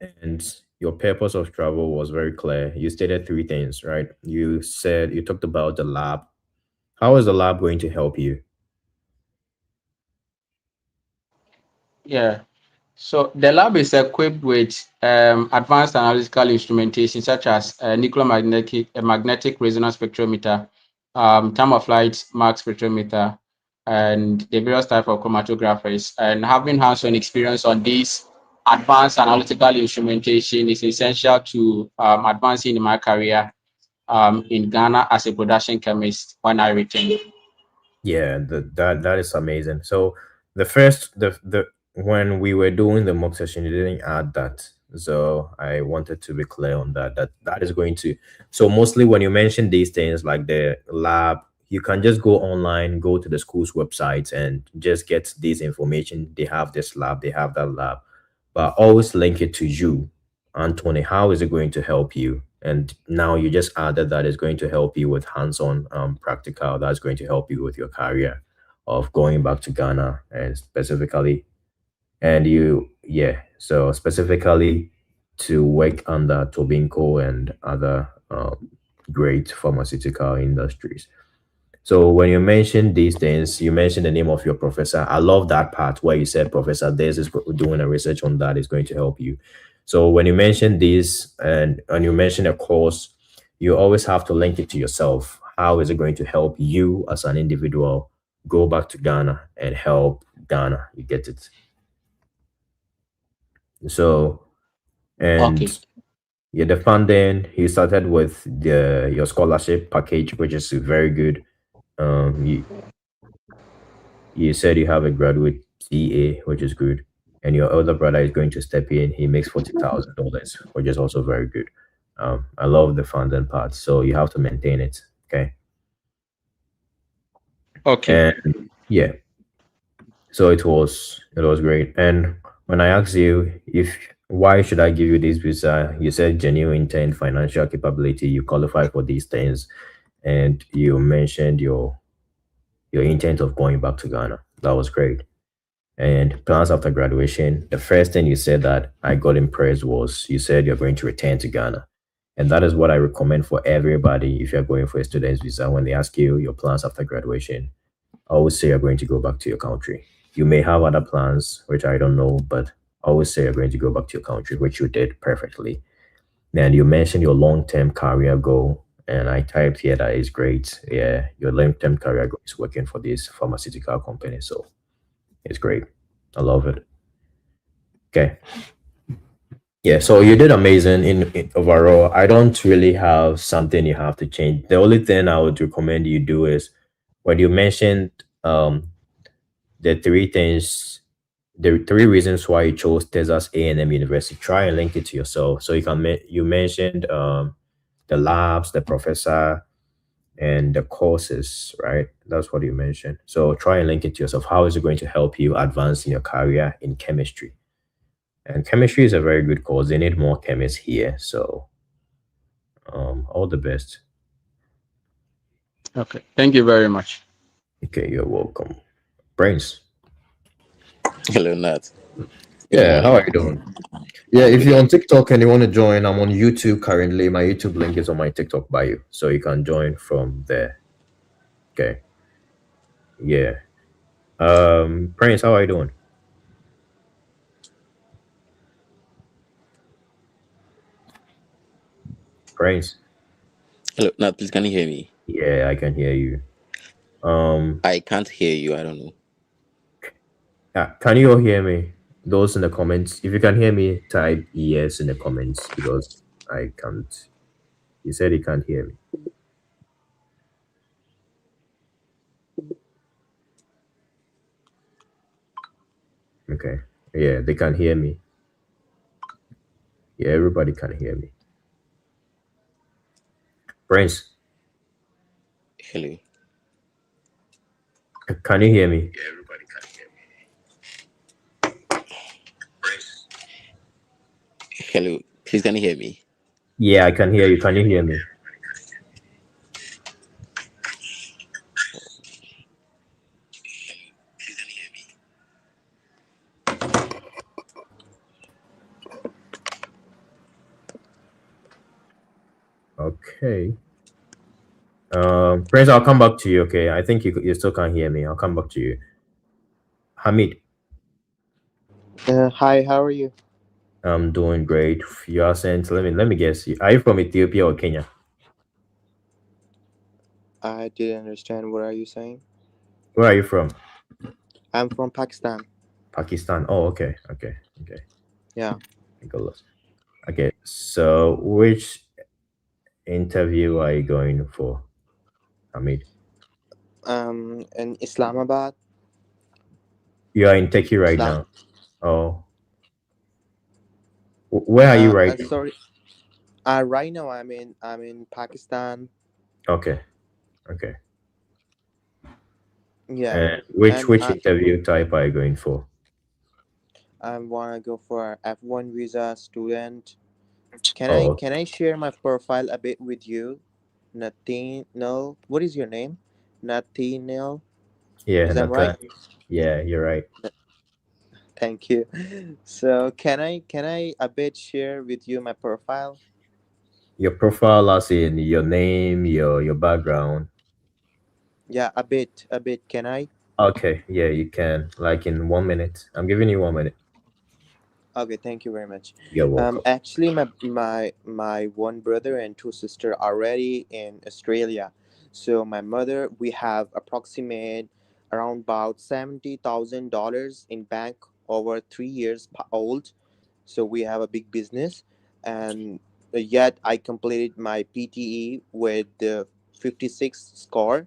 And your purpose of travel was very clear. You stated three things, right? You said you talked about the lab. How is the lab going to help you? Yeah. So the lab is equipped with advanced analytical instrumentation such as nuclear magnetic resonance spectrometer, time of flight mass spectrometer, and the various type of chromatographers. And having hands-on experience on these advanced analytical instrumentation is essential to advancing in my career in Ghana as a production chemist when I return. Yeah, that is amazing. So the when we were doing the mock session, you didn't add that. So I wanted to be clear on that. That is going to, so mostly when you mention these things like the lab, you can just go online, go to the school's website and just get this information. They have this lab, they have that lab. But always link it to you, Anthony. How is it going to help you? And now you just added that it's going to help you with hands-on practical. That's going to help you with your career of going back to Ghana and specifically, and you, yeah, so specifically to work under Tobinco and other great pharmaceutical industries. So when you mentioned these things, you mentioned the name of your professor. I love that part where you said Professor Des is doing a research on that is going to help you. So when you mention this and you mention a course, you always have to link it to yourself. How is it going to help you as an individual go back to Ghana and help Ghana? You get it. So and Okay. yeah, the funding you started with the your scholarship package, which is very good. You said you have a graduate CA, which is good, and your elder brother is going to step in. He makes $40,000, which is also very good. I love the funding part, so you have to maintain it. Okay, Okay. and yeah, so it was great. And when I asked you if why should I give you this visa, you said genuine intent, financial capability. You qualify for these things, and you mentioned your intent of going back to Ghana. That was great. And plans after graduation, the first thing you said that I got impressed was you said you're going to return to Ghana. And that is what I recommend for everybody if you're going for a student's visa. When they ask you your plans after graduation, always say you're going to go back to your country. You may have other plans, which I don't know, but always say you're going to go back to your country, which you did perfectly. And you mentioned your long-term career goal, and I typed here that is great. Yeah, your long-term career goal is working for this pharmaceutical company, so it's great. I love it. Okay. Yeah, so you did amazing in overall. I don't really have something you have to change. The only thing I would recommend you do is when you mentioned the three things, the three reasons why you chose Texas A&M University. Try and link it to yourself. So you mentioned the labs, the professor, and the courses, right? That's what you mentioned. So try and link it to yourself. How is it going to help you advance in your career in chemistry? And chemistry is a very good course. They need more chemists here. So all the best. Okay, thank you very much. Okay, you're welcome. Brains. Hello, Nat. Good Yeah, how morning. are you doing? Yeah, if Good. you're on TikTok and you want to join, I'm on YouTube currently. My YouTube link is on my TikTok bio, so you can join from there. Okay. Yeah. Prince, how are you doing? Prince. Hello, Nat. Please, can you hear me? Yeah, I can hear you. Um, I can't hear you. I don't know. yeah, can you all hear me? Those in the comments. If you can hear me, type yes in the comments because I can't. He said he can't hear me. Okay. Yeah, they can hear me. Yeah, everybody can hear me. Prince, Hello. can you hear me? Hello. Please, can you hear me? Yeah, I can hear you. Can you hear me? Okay. Prince, I'll come back to you. Okay, I think you still can't hear me. I'll come back to you. Hamid, Hi, how are you? I'm doing great. You are sent. Let me guess. Are you from Ethiopia or Kenya? I didn't understand. What are you saying? Where are you from? I'm from Pakistan. Pakistan. Oh, okay, okay, okay. Yeah. Go. Okay. So, which interview are you going for, Hamid? In Islamabad, You are in Turkey right Islam. now. Oh, where are you right now? Sorry. Right now I'm in Pakistan. Okay, okay. Yeah, And which and which interview type are you going for? I wanna go for F1 visa student. Can I Oh, can I share my profile a bit with you? Nathaniel, what is your name? Nathaniel, yeah, is that right? Nathan. Yeah, you're right. Thank you. So can I a bit share with you my profile? Your profile, as in your name, your background. Yeah, a bit. Can I? Okay, yeah, you can. Like in 1 minute. I'm giving you 1 minute. Okay, thank you very much. You're welcome. Actually, my one brother and two sister are already in Australia. So my mother, we have approximate around about $70,000 in bank over 3 years old. So we have a big business, and yet I completed my PTE with the 56 score,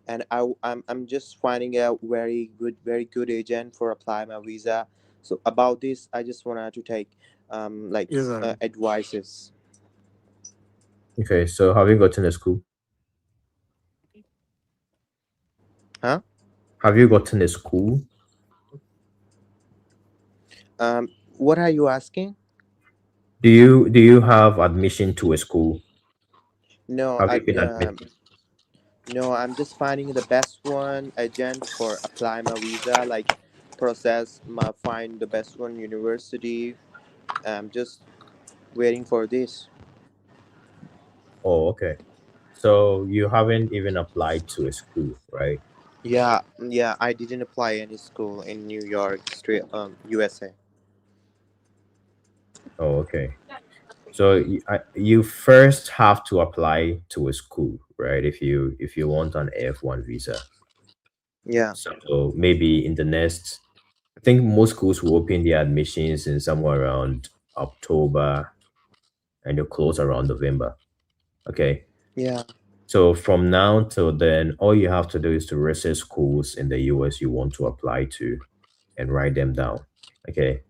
and I'm just finding a very good agent for apply my visa. So about this I just wanted to take Yes, sir. advices. Okay, so have you gotten a school? Huh? Have you gotten a school? What are you asking? Do you have admission to a school? No, Have you been admitted? No, I'm just finding the best one agent for apply my visa, like process my find the best one university. I'm just waiting for this. Oh, okay. So you haven't even applied to a school, right? Yeah, yeah. I didn't apply any school in New York, straight USA. Oh, okay. So you first have to apply to a school, right? If you want an F1 visa. Yeah, So maybe in the next, I think most schools will open their admissions in somewhere around October and they'll close around November. Okay. yeah. So from now till then, all you have to do is to research schools in the US you want to apply to and write them down. Okay.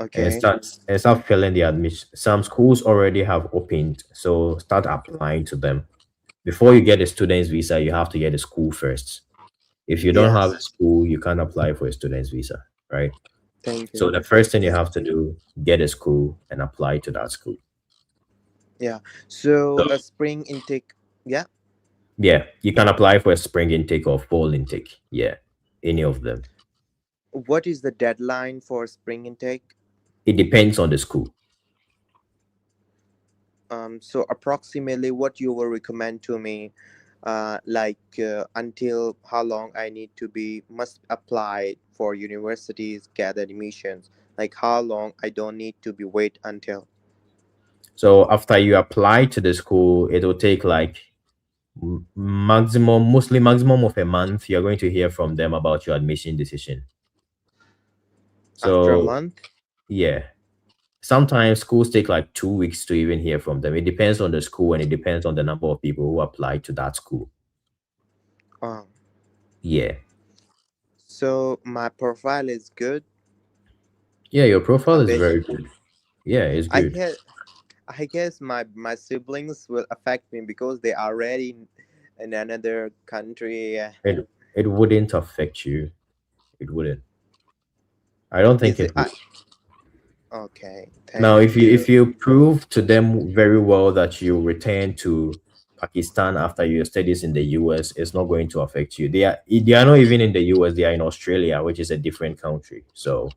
Okay. And start filling the admission. Some schools already have opened, so start applying to them. Before you get a student's visa, you have to get a school first. If you don't have a Yes. school, you can't apply for a student's visa, right? Thank So you. the first thing you have to do, get a school and apply to that school. Yeah. So So a spring intake. Yeah. yeah, you can apply for a spring intake or fall intake. Yeah, any of them. What is the deadline for spring intake? It depends on the school. So approximately what you will recommend to me, until how long I need to be must apply for universities get admissions. Like how long I don't need to be wait until. So after you apply to the school, it will take like maximum, mostly maximum of a month. You're going to hear from them about your admission decision. After a So month. yeah, sometimes schools take like 2 weeks to even hear from them. It depends on the school and it depends on the number of people who apply to that school. Um, Yeah. so my profile is good. Yeah, your profile is Based, very good. Yeah, it's I good. guess I guess my siblings will affect me because they are already in another country. It wouldn't affect you. It wouldn't. I don't think Is it? it would. Okay. Now, Thank you. if you prove to them very well that you return to Pakistan after your studies in the US, it's not going to affect you. They are not even in the US, they are in Australia, which is a different country. So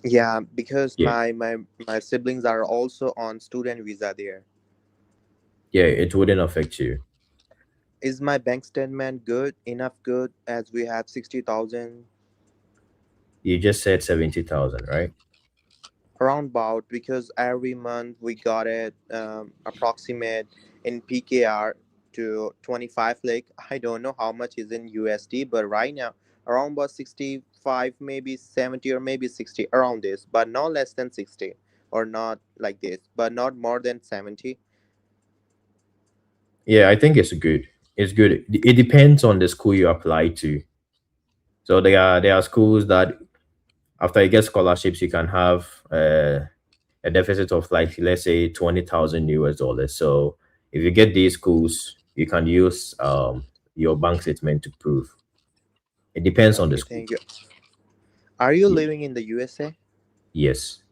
Yeah, because yeah. my siblings are also on student visa there. Yeah, it wouldn't affect you. Is my bank statement good enough good as we have 60,000 You just said 70,000, right? around about because every month we got it approximate in PKR to 25 like I don't know how much is in USD but right now around about 65 maybe 70 or maybe 60 around this but not less than 60 or not like this but not more than 70. Yeah, I think it's good. It's good. It depends on the school you apply to. So there are schools that after you get scholarships, you can have a deficit of like let's say 20,000 US dollars. So if you get these schools, you can use your bank statement to prove. It depends on the Okay, school. thank you. Are you Yeah. living in the USA? Yes.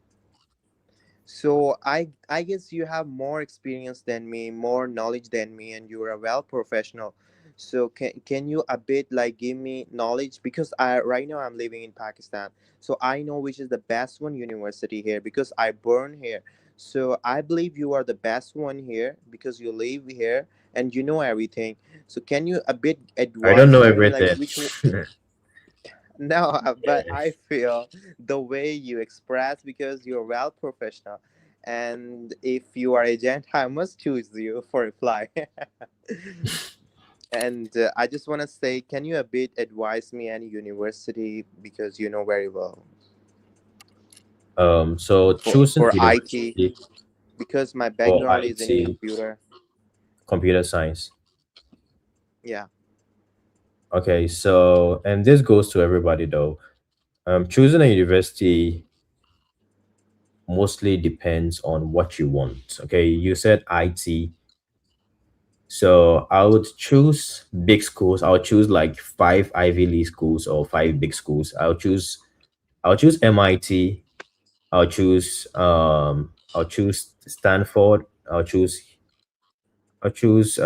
So I guess you have more experience than me, more knowledge than me, and you're a well professional. So can you a bit like give me knowledge because I right now I'm living in Pakistan, so I know which is the best one university here because I born here. So I believe you are the best one here because you live here and you know everything. So can you a bit I don't know advise me like everything. which no, but I feel the way you express because you're well professional. And if you are agent, I must choose you for reply. And I just want to say, can you a bit advise me any university because you know very well So choosing for IT university because my for background is in IT, computer. computer science. Yeah. Okay, so and this goes to everybody though. Choosing a university mostly depends on what you want. Okay, you said IT. So I would choose big schools. I would choose like five Ivy League schools or five big schools. I'll choose MIT. I'll choose Stanford. I'll choose I choose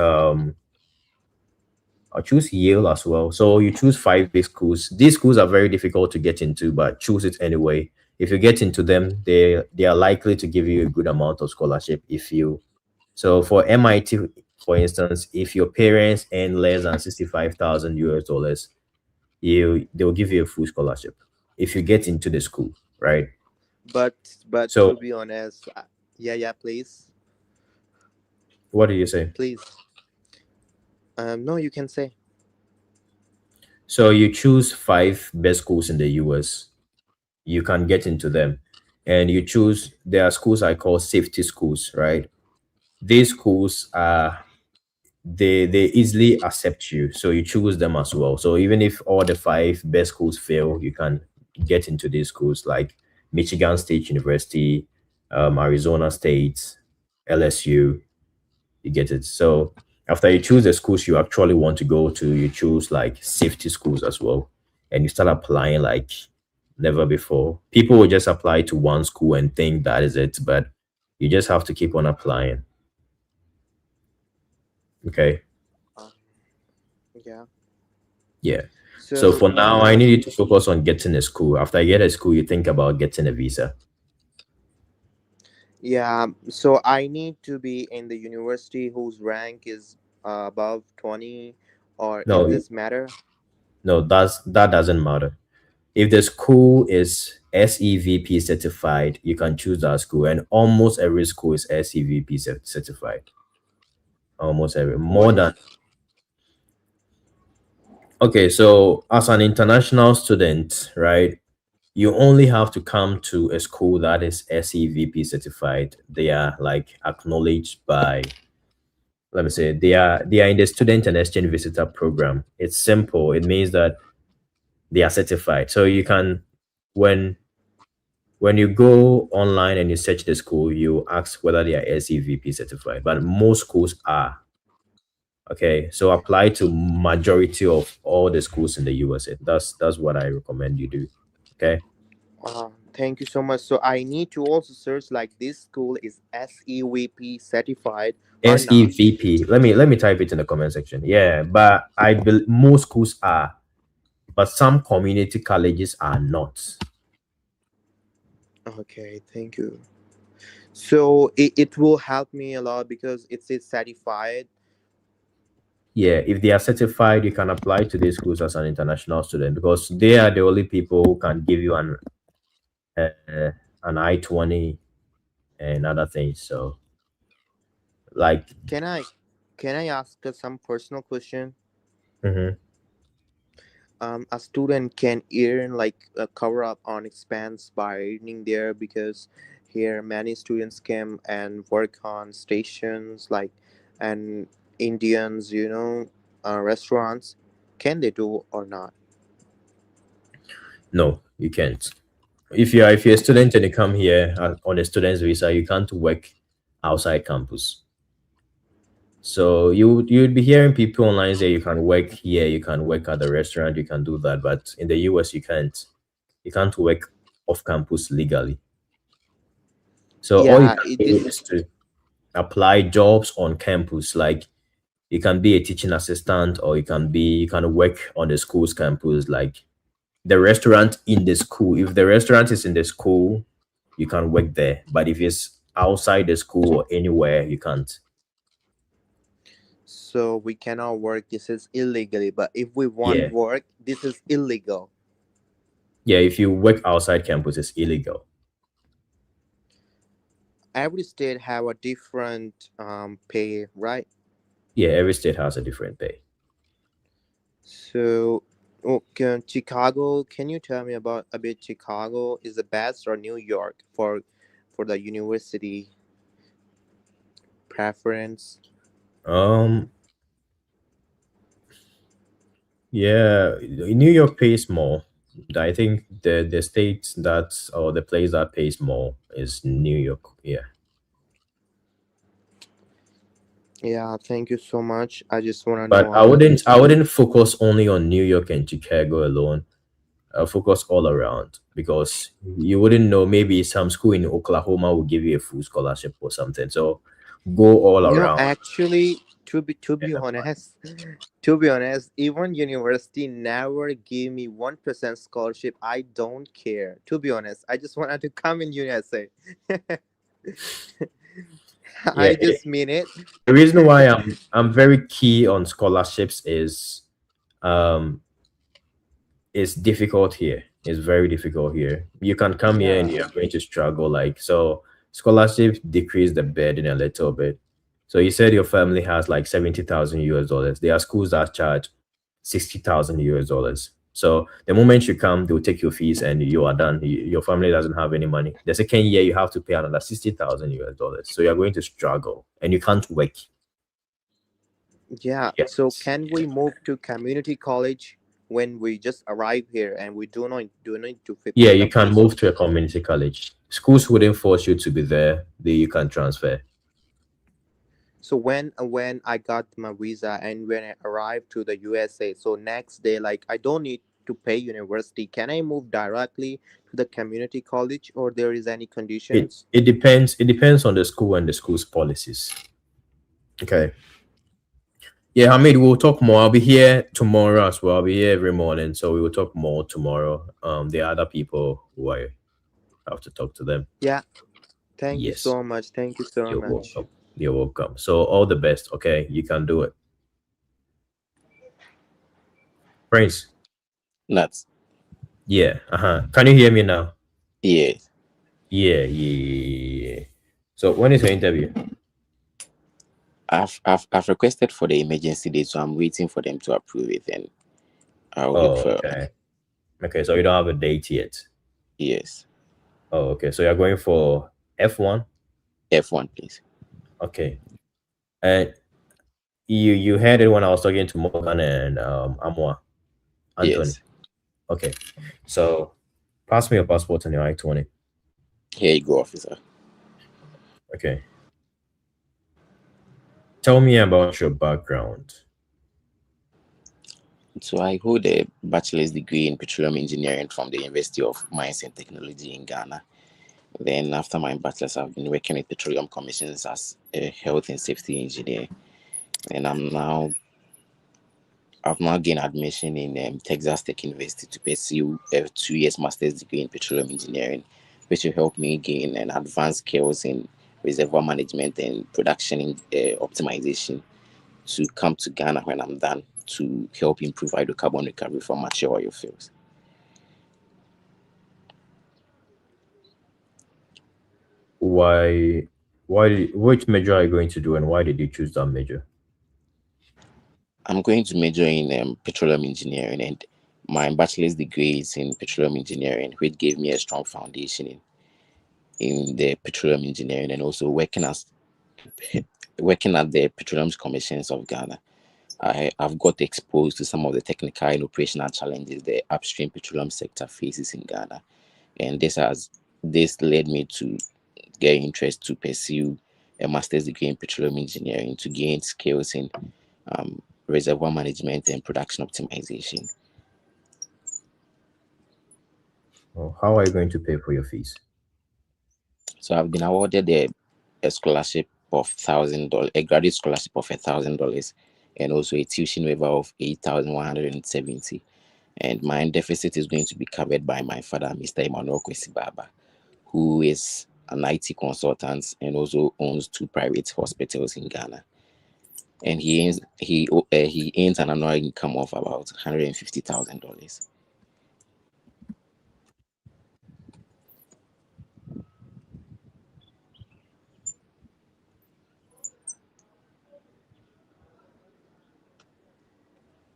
I choose Yale as well. So you choose five big schools. These schools are very difficult to get into, but choose it anyway. If you get into them, they are likely to give you a good amount of scholarship if you. So for MIT, for instance, if your parents earn less than 65,000 US dollars, they'll give you a full scholarship if you get into the school, right? But to So be honest, yeah, yeah, please, what do you say? please. No, you can say. So you choose five best schools in the US. You can get into them, and you choose. There are schools I call safety schools, right? These schools are they easily accept you, so you choose them as well. So even if all the five best schools fail, you can get into these schools like Michigan State University, Arizona State, LSU. You get it. So after you choose the schools you actually want to go to, you choose like safety schools as well, and you start applying like never before. People will just apply to one school and think that is it, but you just have to keep on applying. Okay. Uh, yeah. Yeah. So So for now, I need you to focus on getting a school. After you get a school, you think about getting a visa. yeah, so I need to be in the university whose rank is above 20, or is No, this matter? no, that doesn't matter. If the school is SEVP certified, you can choose that school, and almost every school is SEVP certified. Almost every What more than. is Okay, so as an international student, right, you only have to come to a school that is SEVP certified. They are like acknowledged by, let me say, they are in the student and exchange visitor program. It's simple. It means that they are certified. So you can, when when you go online and you search the school, you ask whether they are SEVP certified. But most schools are. Okay, so apply to majority of all the schools in the USA. That's what I recommend you do. Okay. Thank you so much. So I need to also search like this school is SEVP certified or not. SEVP. Let me type it in the comment section. Yeah, but most schools are, but some community colleges are not. Okay, thank you. So it will help me a lot because it's certified. Yeah, if they are certified, you can apply to these schools as an international student because they are the only people who can give you uh, an I-20 and other things. So like, Can I ask some personal question? mhm. A student can earn like a cover up on expense by earning there, because here many students come and work on stations like, and Indians, restaurants. Can they do or not? No, you can't. If you're a student and you come here on a student's visa, you can't work outside campus. So you'd be hearing people online say you can work here, you can work at the restaurant, you can do that, but in the US you can't. You can't work off campus legally. So all you Yeah, can do this. is to apply jobs on campus. Like you can be a teaching assistant, or you can work on the school's campus, like the restaurant in the school. If the restaurant is in the school, you can work there. But if it's outside the school or anywhere, you can't. So we cannot work. This is illegally. But if we want Yeah. work, this is illegal. Yeah, if you work outside campus, it's illegal. Every state have a different pay, right? Yeah, every state has a different pay. So, okay, Chicago. Can you tell me about a bit Chicago? Is the best, or New York for the university preference? Um, yeah, New York pays more. I think the state that or the place that pays more is New York. Yeah. Yeah, thank you so much. I just wanna But know I about wouldn't this I too. wouldn't focus only on New York and Chicago alone. I'll focus all around because you wouldn't know, maybe some school in Oklahoma will give you a full scholarship or something. So go all around. Actually, To be honest, to be honest, even university never gave me 1% scholarship. I don't care. To be honest, I just wanted to come in USA. Yeah, I just mean it. the reason why I'm very key on scholarships um it's difficult here. It's very difficult here. You can come here and Yeah. you're going to struggle. Like, so scholarships decrease the burden a little bit. So you said your family has like 70,000 US dollars. There are schools that charge 60,000 US dollars. So the moment you come, they'll take your fees and you are done. Your family doesn't have any money. The second year, you have to pay another 60,000 US dollars. So you're going to struggle and you can't work. Yeah. So Yes. can we move to community college when we just arrive here and we do not need to Yeah, pay the you can fees? move to a community college. Schools wouldn't force you to be there. You can transfer. So when I got my visa and when I arrived to the USA, so next day, like I don't need to pay university. Can I move directly to the community college, or there is any It conditions? it depends. It depends on the school and the school's policies. Okay. Yeah, Hamid, we'll talk more. I'll be here tomorrow as well. I'll be here every morning, so we will talk more tomorrow. There are other people who I have to talk to them. Yeah. Thank you Yes, so much. Thank you so you're much. welcome. You're welcome. So all the best. Okay, you can do it, Prince. Nuts. Yeah. Can you hear me now? Yes. Yeah. Yeah. So when is your interview? I've requested for the emergency date, so I'm waiting for them to approve it, and I'll look Oh, for. okay. Okay, so you don't have a date yet. Yes. Oh, okay. So you're going for F1. F1, please. Okay. And you heard it when I was talking to Morgan and Amwa Anthony. Yes. Okay. So pass me your passport and your I-20. Here you go, officer. Okay. Tell me about your background. So I hold a bachelor's degree in petroleum engineering from the University of Mines and Technology in Ghana. Then after my bachelor's, I've been working with petroleum commissions as a health and safety engineer, and I've now gained admission in Texas Tech University to pursue a 2 years master's degree in petroleum engineering, which will help me gain an advanced skills in reservoir management and production optimization to come to Ghana when I'm done to help improve hydrocarbon recovery from mature oil fields. Why which major are you going to do and why did you choose that major? I'm going to major in petroleum engineering, and my bachelor's degree is in petroleum engineering, which gave me a strong foundation in the petroleum engineering and also working at the Petroleum Commissions of Ghana. I've got exposed to some of the technical and operational challenges the upstream petroleum sector faces in Ghana, and this led me to get interest to pursue a master's degree in petroleum engineering to gain skills in reservoir management and production optimization. Oh, how are you going to pay for your fees? So I've been awarded a scholarship of $1,000, a graduate scholarship of $1,000, and also a tuition waiver of 8,170. And my deficit is going to be covered by my father, Mr. Emmanuel Kwesibaba, who is an IT consultant and also owns two private hospitals in Ghana. And he earns an annual income of about $150,000.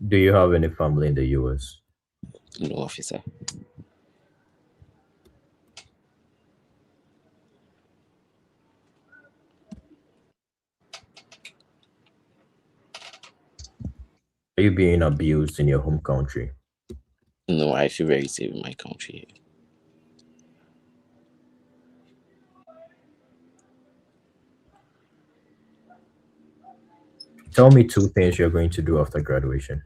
Do you have any family in the US? No, officer. Are you being abused in your home country? No, I feel very safe in my country. Tell me two things you're going to do after graduation.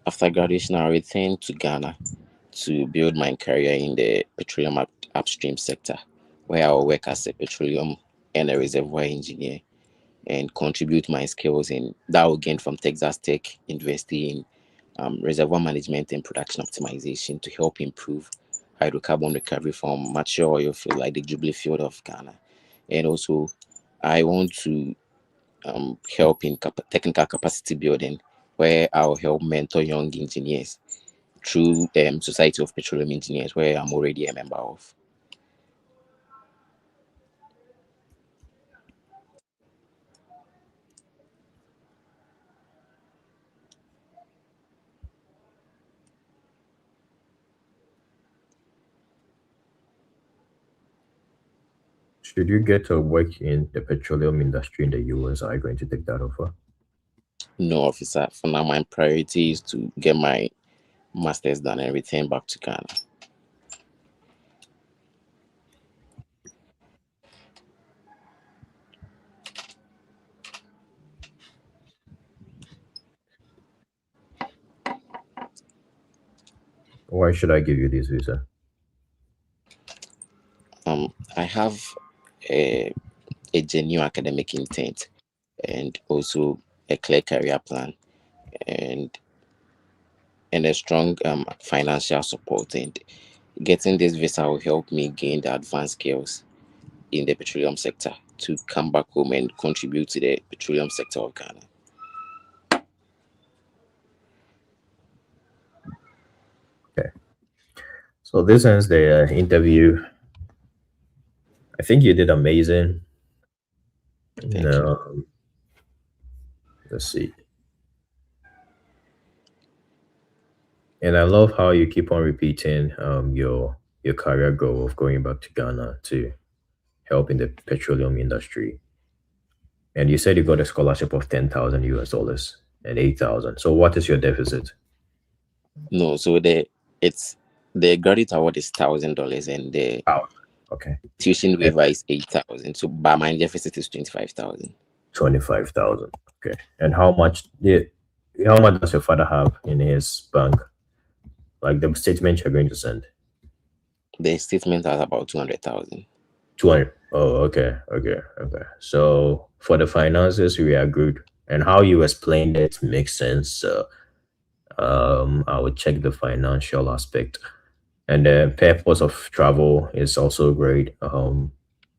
After graduation, I returned to Ghana to build my career in the petroleum upstream sector, where I will work as a petroleum and a reservoir engineer. and contribute my skills in that I gained from Texas Tech University in reservoir management and production optimization to help improve hydrocarbon recovery from mature oil field like the Jubilee field of Ghana. And also, I want to help in technical capacity building, where I'll help mentor young engineers through Society of Petroleum Engineers, where I'm already a member of. Should you get to work in the petroleum industry in the US, are you going to take that offer? No, officer. For now, my priority is to get my master's done and return back to Ghana. Why should I give you this visa? I have a, a genuine academic intent and also a clear career plan and a strong financial support. And getting this visa will help me gain the advanced skills in the petroleum sector to come back home and contribute to the petroleum sector of Ghana. Okay. So this ends the interview. I think you did amazing. Thank you. No, let's see. And I love how you keep on repeating your career goal of going back to Ghana to help in the petroleum industry. And you said you got a scholarship of 10,000 US dollars and 8,000. So what is your deficit? No, so it's the graduate award is $1,000 and the Out. Okay. tuition And waiver is 8,000. So by my deficit is 25,000. 25,000. Okay. And how much does your father have in his bank? Like the statement you're going to send? The statement has about 200,000. 200. Oh, okay. Okay. Okay. So for the finances, we are good. And how you explained it makes sense. So I would check the financial aspect. And the purpose of travel is also great.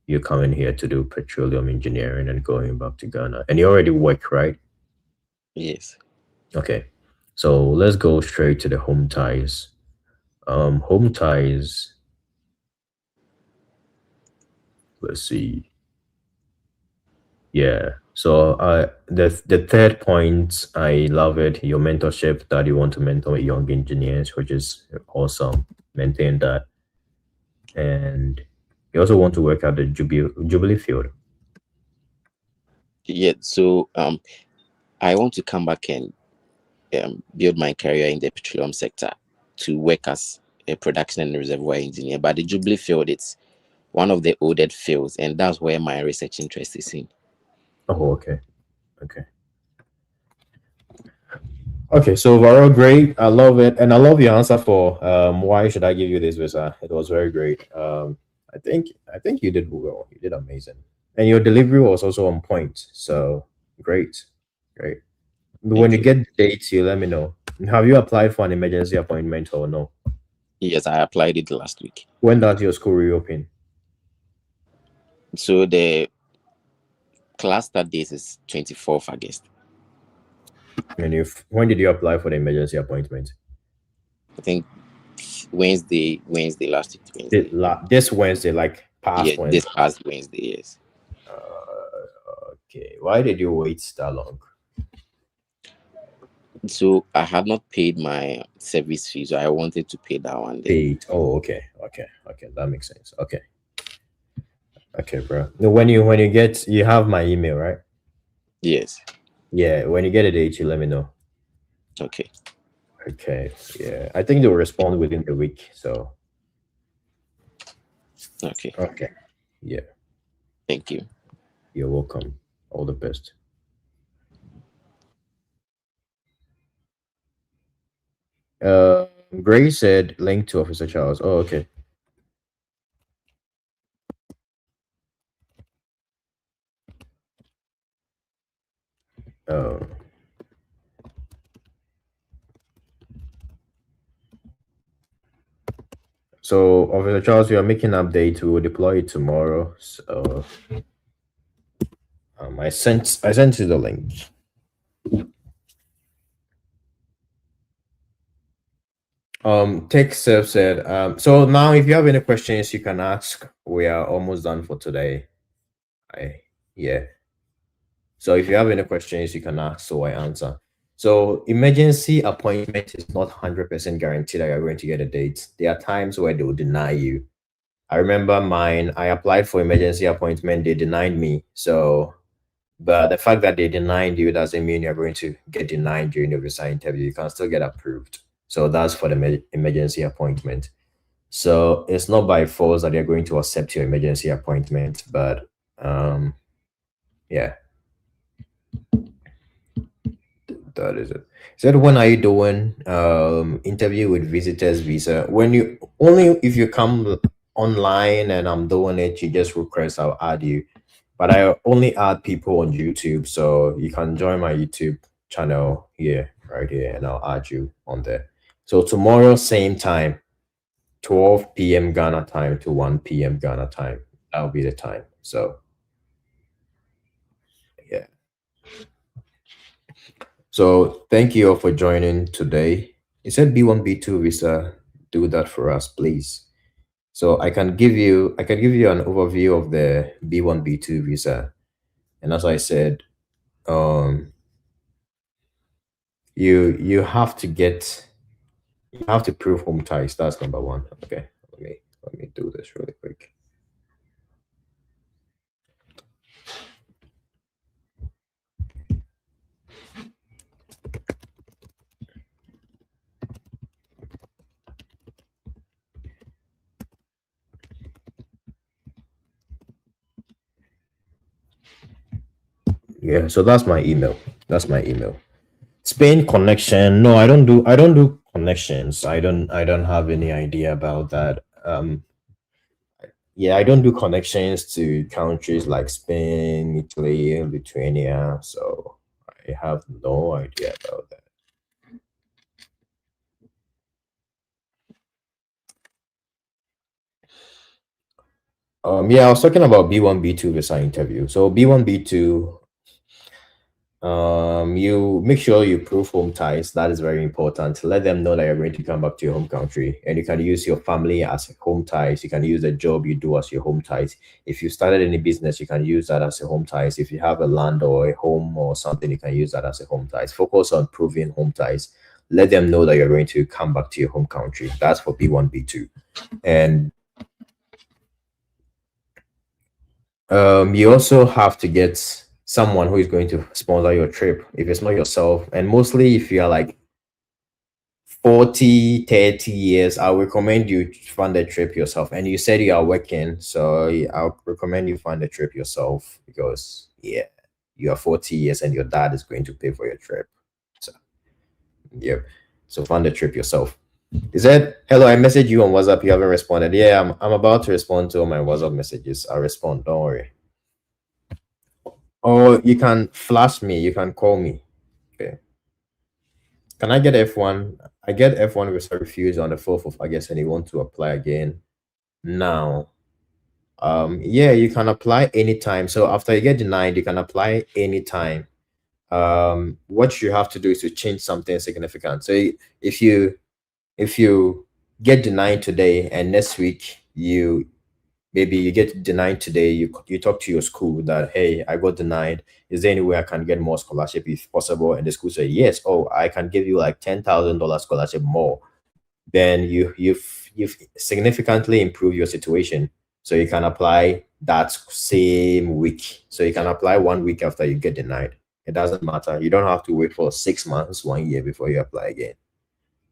You're coming here to do petroleum engineering and going back to Ghana. And you already work, right? Yes. Okay. So let's go straight to the home ties. Home ties, let's see. Yeah. So the third point, I love it. Your mentorship that you want to mentor young engineers, which is awesome. Maintain that. And you also want to work at the Jubilee field. Yeah. So I want to come back and build my career in the petroleum sector to work as a production and reservoir engineer. But the Jubilee field, it's one of the older fields, and that's where my research interest is in. Oh, okay. Okay. Okay, so overall great. I love it. And I love your answer for why should I give you this visa. It was very great. I think you did well. You did amazing. And your delivery was also on point. So great. Great. When Thank you you. get the dates, you let me know. Have you applied for an emergency appointment or no? Yes, I applied it last week. When does your school reopen? So the class start date is 24th August. And if when did you apply for the emergency appointment? I think Wednesday last week, Wednesday. This Wednesday, like Yeah, past this Wednesday. past Wednesday, yes. Okay. Why did you wait that long? So I had not paid my service fee, so I wanted to pay that one then. Paid. Oh, okay. Okay. Okay. That makes sense. Okay. Okay, bro. No, when you have my email, right? Yes. Yeah. When you get a date, you let me know. Okay. Okay. Yeah. I think they'll respond within the week. So Okay. okay. Yeah. Thank you. You're welcome. All the best. Uh, Gray said link to Officer Charles. Oh, okay. Uh, so, Officer Charles, we are making update. We will deploy it tomorrow. So, I sent you the link. Tech Self said. So now, if you have any questions, you can ask. We are almost done for today. I Yeah. So if you have any questions, you can ask. So I answer. So emergency appointment is not 100% guaranteed that you're going to get a date. There are times where they will deny you. I remember mine. I applied for emergency appointment. They denied me. So, but the fact that they denied you doesn't mean you're going to get denied during the visa interview. You can still get approved. So that's for the emergency appointment. So it's not by force that they're going to accept your emergency appointment, but yeah, that is it. So when are you doing interview with visitors visa? When you only if you come online and I'm doing it, you just request, I'll add you. But I only add people on YouTube, so you can join my YouTube channel here, right here, and I'll add you on there. So tomorrow, same time, 12 p.m. Ghana time to 1 p.m. Ghana time. That'll be the time. So yeah. So thank you all for joining today. You said B1, B2 visa. Do that for us, please. So I can give you an overview of the B1, B2 visa. And as I said, um you have to prove home ties. That's number one. Okay. Let me do this really quick. Yeah, so that's my email. That's my email. Spain connection. No, I don't do connections. I don't have any idea about that. Yeah, I don't do connections to countries like Spain, Italy, Lithuania. So I have no idea about that. Yeah, I was talking about B1, B2 visa interview. So B1, B2, you make sure you prove home ties. That is very important. Let them know that you're going to come back to your home country, and you can use your family as home ties. You can use the job you do as your home ties. If you started any business, you can use that as a home ties. If you have a land or a home or something, you can use that as a home ties. Focus on proving home ties. Let them know that you're going to come back to your home country. That's for B1, B2. And you also have to get someone who is going to sponsor your trip if it's not yourself. And mostly if you are like 40, 30 years, I would recommend you fund the trip yourself. And you said you are working, so I'll recommend you fund the trip yourself because yeah, you are 40 years and your dad is going to pay for your trip. So yeah. So fund the trip yourself. Is that hello? I messaged you on WhatsApp. You haven't responded. Yeah, I'm about to respond to all my WhatsApp messages. I'll respond. Don't worry. Or you can flash me. You can call me. Okay. Can I get F1? I get F1 with a refuse on the 4th of August and you want to apply again now. Yeah, you can apply anytime. So after you get denied, you can apply anytime. What you have to do is to change something significant. So if you get denied today and next week maybe you get denied today, you talk to your school that hey, I got denied, is there any way I can get more scholarship if possible? And the school say yes, oh, I can give you like $10,000 scholarship more. Then you've significantly improved your situation, so you can apply that same week. So you can apply 1 week after you get denied. It doesn't matter, you don't have to wait for 6 months, 1 year before you apply again.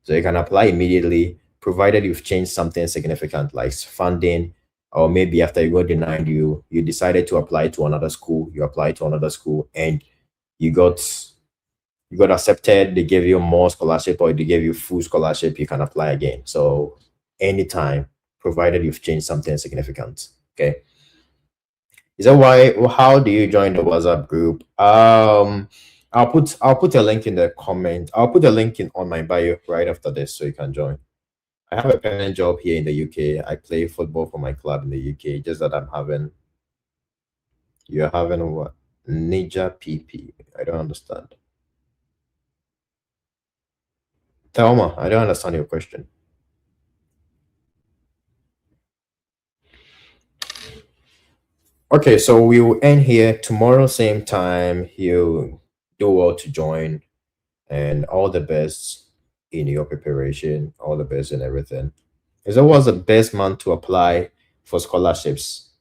So you can apply immediately, provided you've changed something significant like funding, or maybe after you got denied, you decided to apply to another school, you applied to another school and you got you got accepted, they gave you more scholarship or they gave you full scholarship, you can apply again. So anytime, provided you've changed something significant. Okay. Is that why how do you join the WhatsApp group? I'll put a link in the comment. I'll put a link in on my bio right after this so you can join. I have a permanent job here in the UK. I play football for my club in the UK. Just that you're having what? Ninja PP. I don't understand. Thelma, I don't understand your question. Okay, so we will end here tomorrow, same time. You do well to join, and all the best in your preparation, all the best in everything. Is always the best month to apply for scholarships?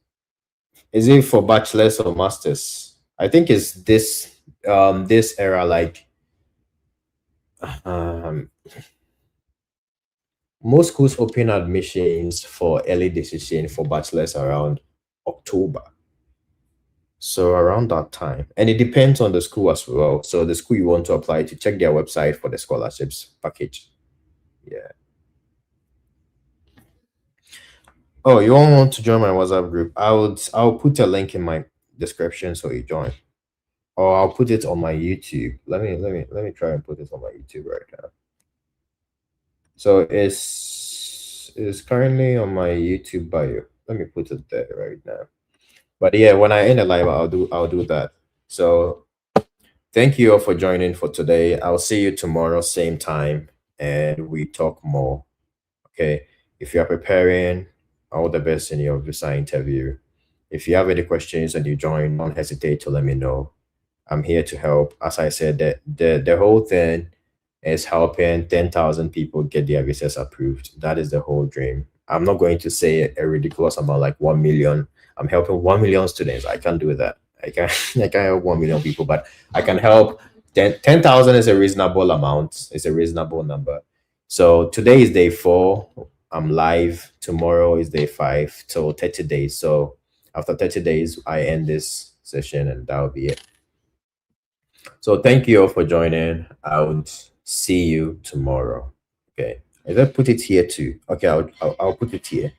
Is it for bachelor's or master's? I think it's this era, like um most schools open admissions for early decision for bachelor's around October. So around that time, and it depends on the school as well. So the school you want to apply to, check their website for the scholarships package. Yeah. Oh, you all want to join my WhatsApp group? I'll put a link in my description so you join, or I'll put it on my YouTube. Let me try and put it on my YouTube right now. So it's currently on my YouTube bio. Let me put it there right now. But yeah, when I end the live, I'll do that. So thank you all for joining for today. I'll see you tomorrow, same time, and we talk more. Okay. If you are preparing, all the best in your visa interview. If you have any questions and you join, don't hesitate to let me know. I'm here to help. As I said, the whole thing is helping 10,000 people get their visas approved. That is the whole dream. I'm not going to say a ridiculous amount like 1 million. I'm helping 1 million students. I can't do that. I can't help 1 million people, but I can help 10,000 is a reasonable amount. It's a reasonable number. So today is day 4. I'm live. Tomorrow is day 5. So 30 days. So after 30 days, I end this session and that'll be it. So thank you all for joining. I would see you tomorrow. Okay. Let's put it here too. Okay, I'll put it here.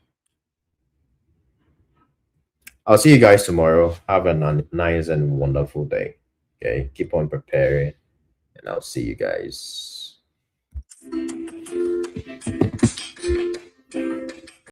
I'll see you guys tomorrow. Have a nice and wonderful day. Okay. Keep on preparing, and I'll see you guys.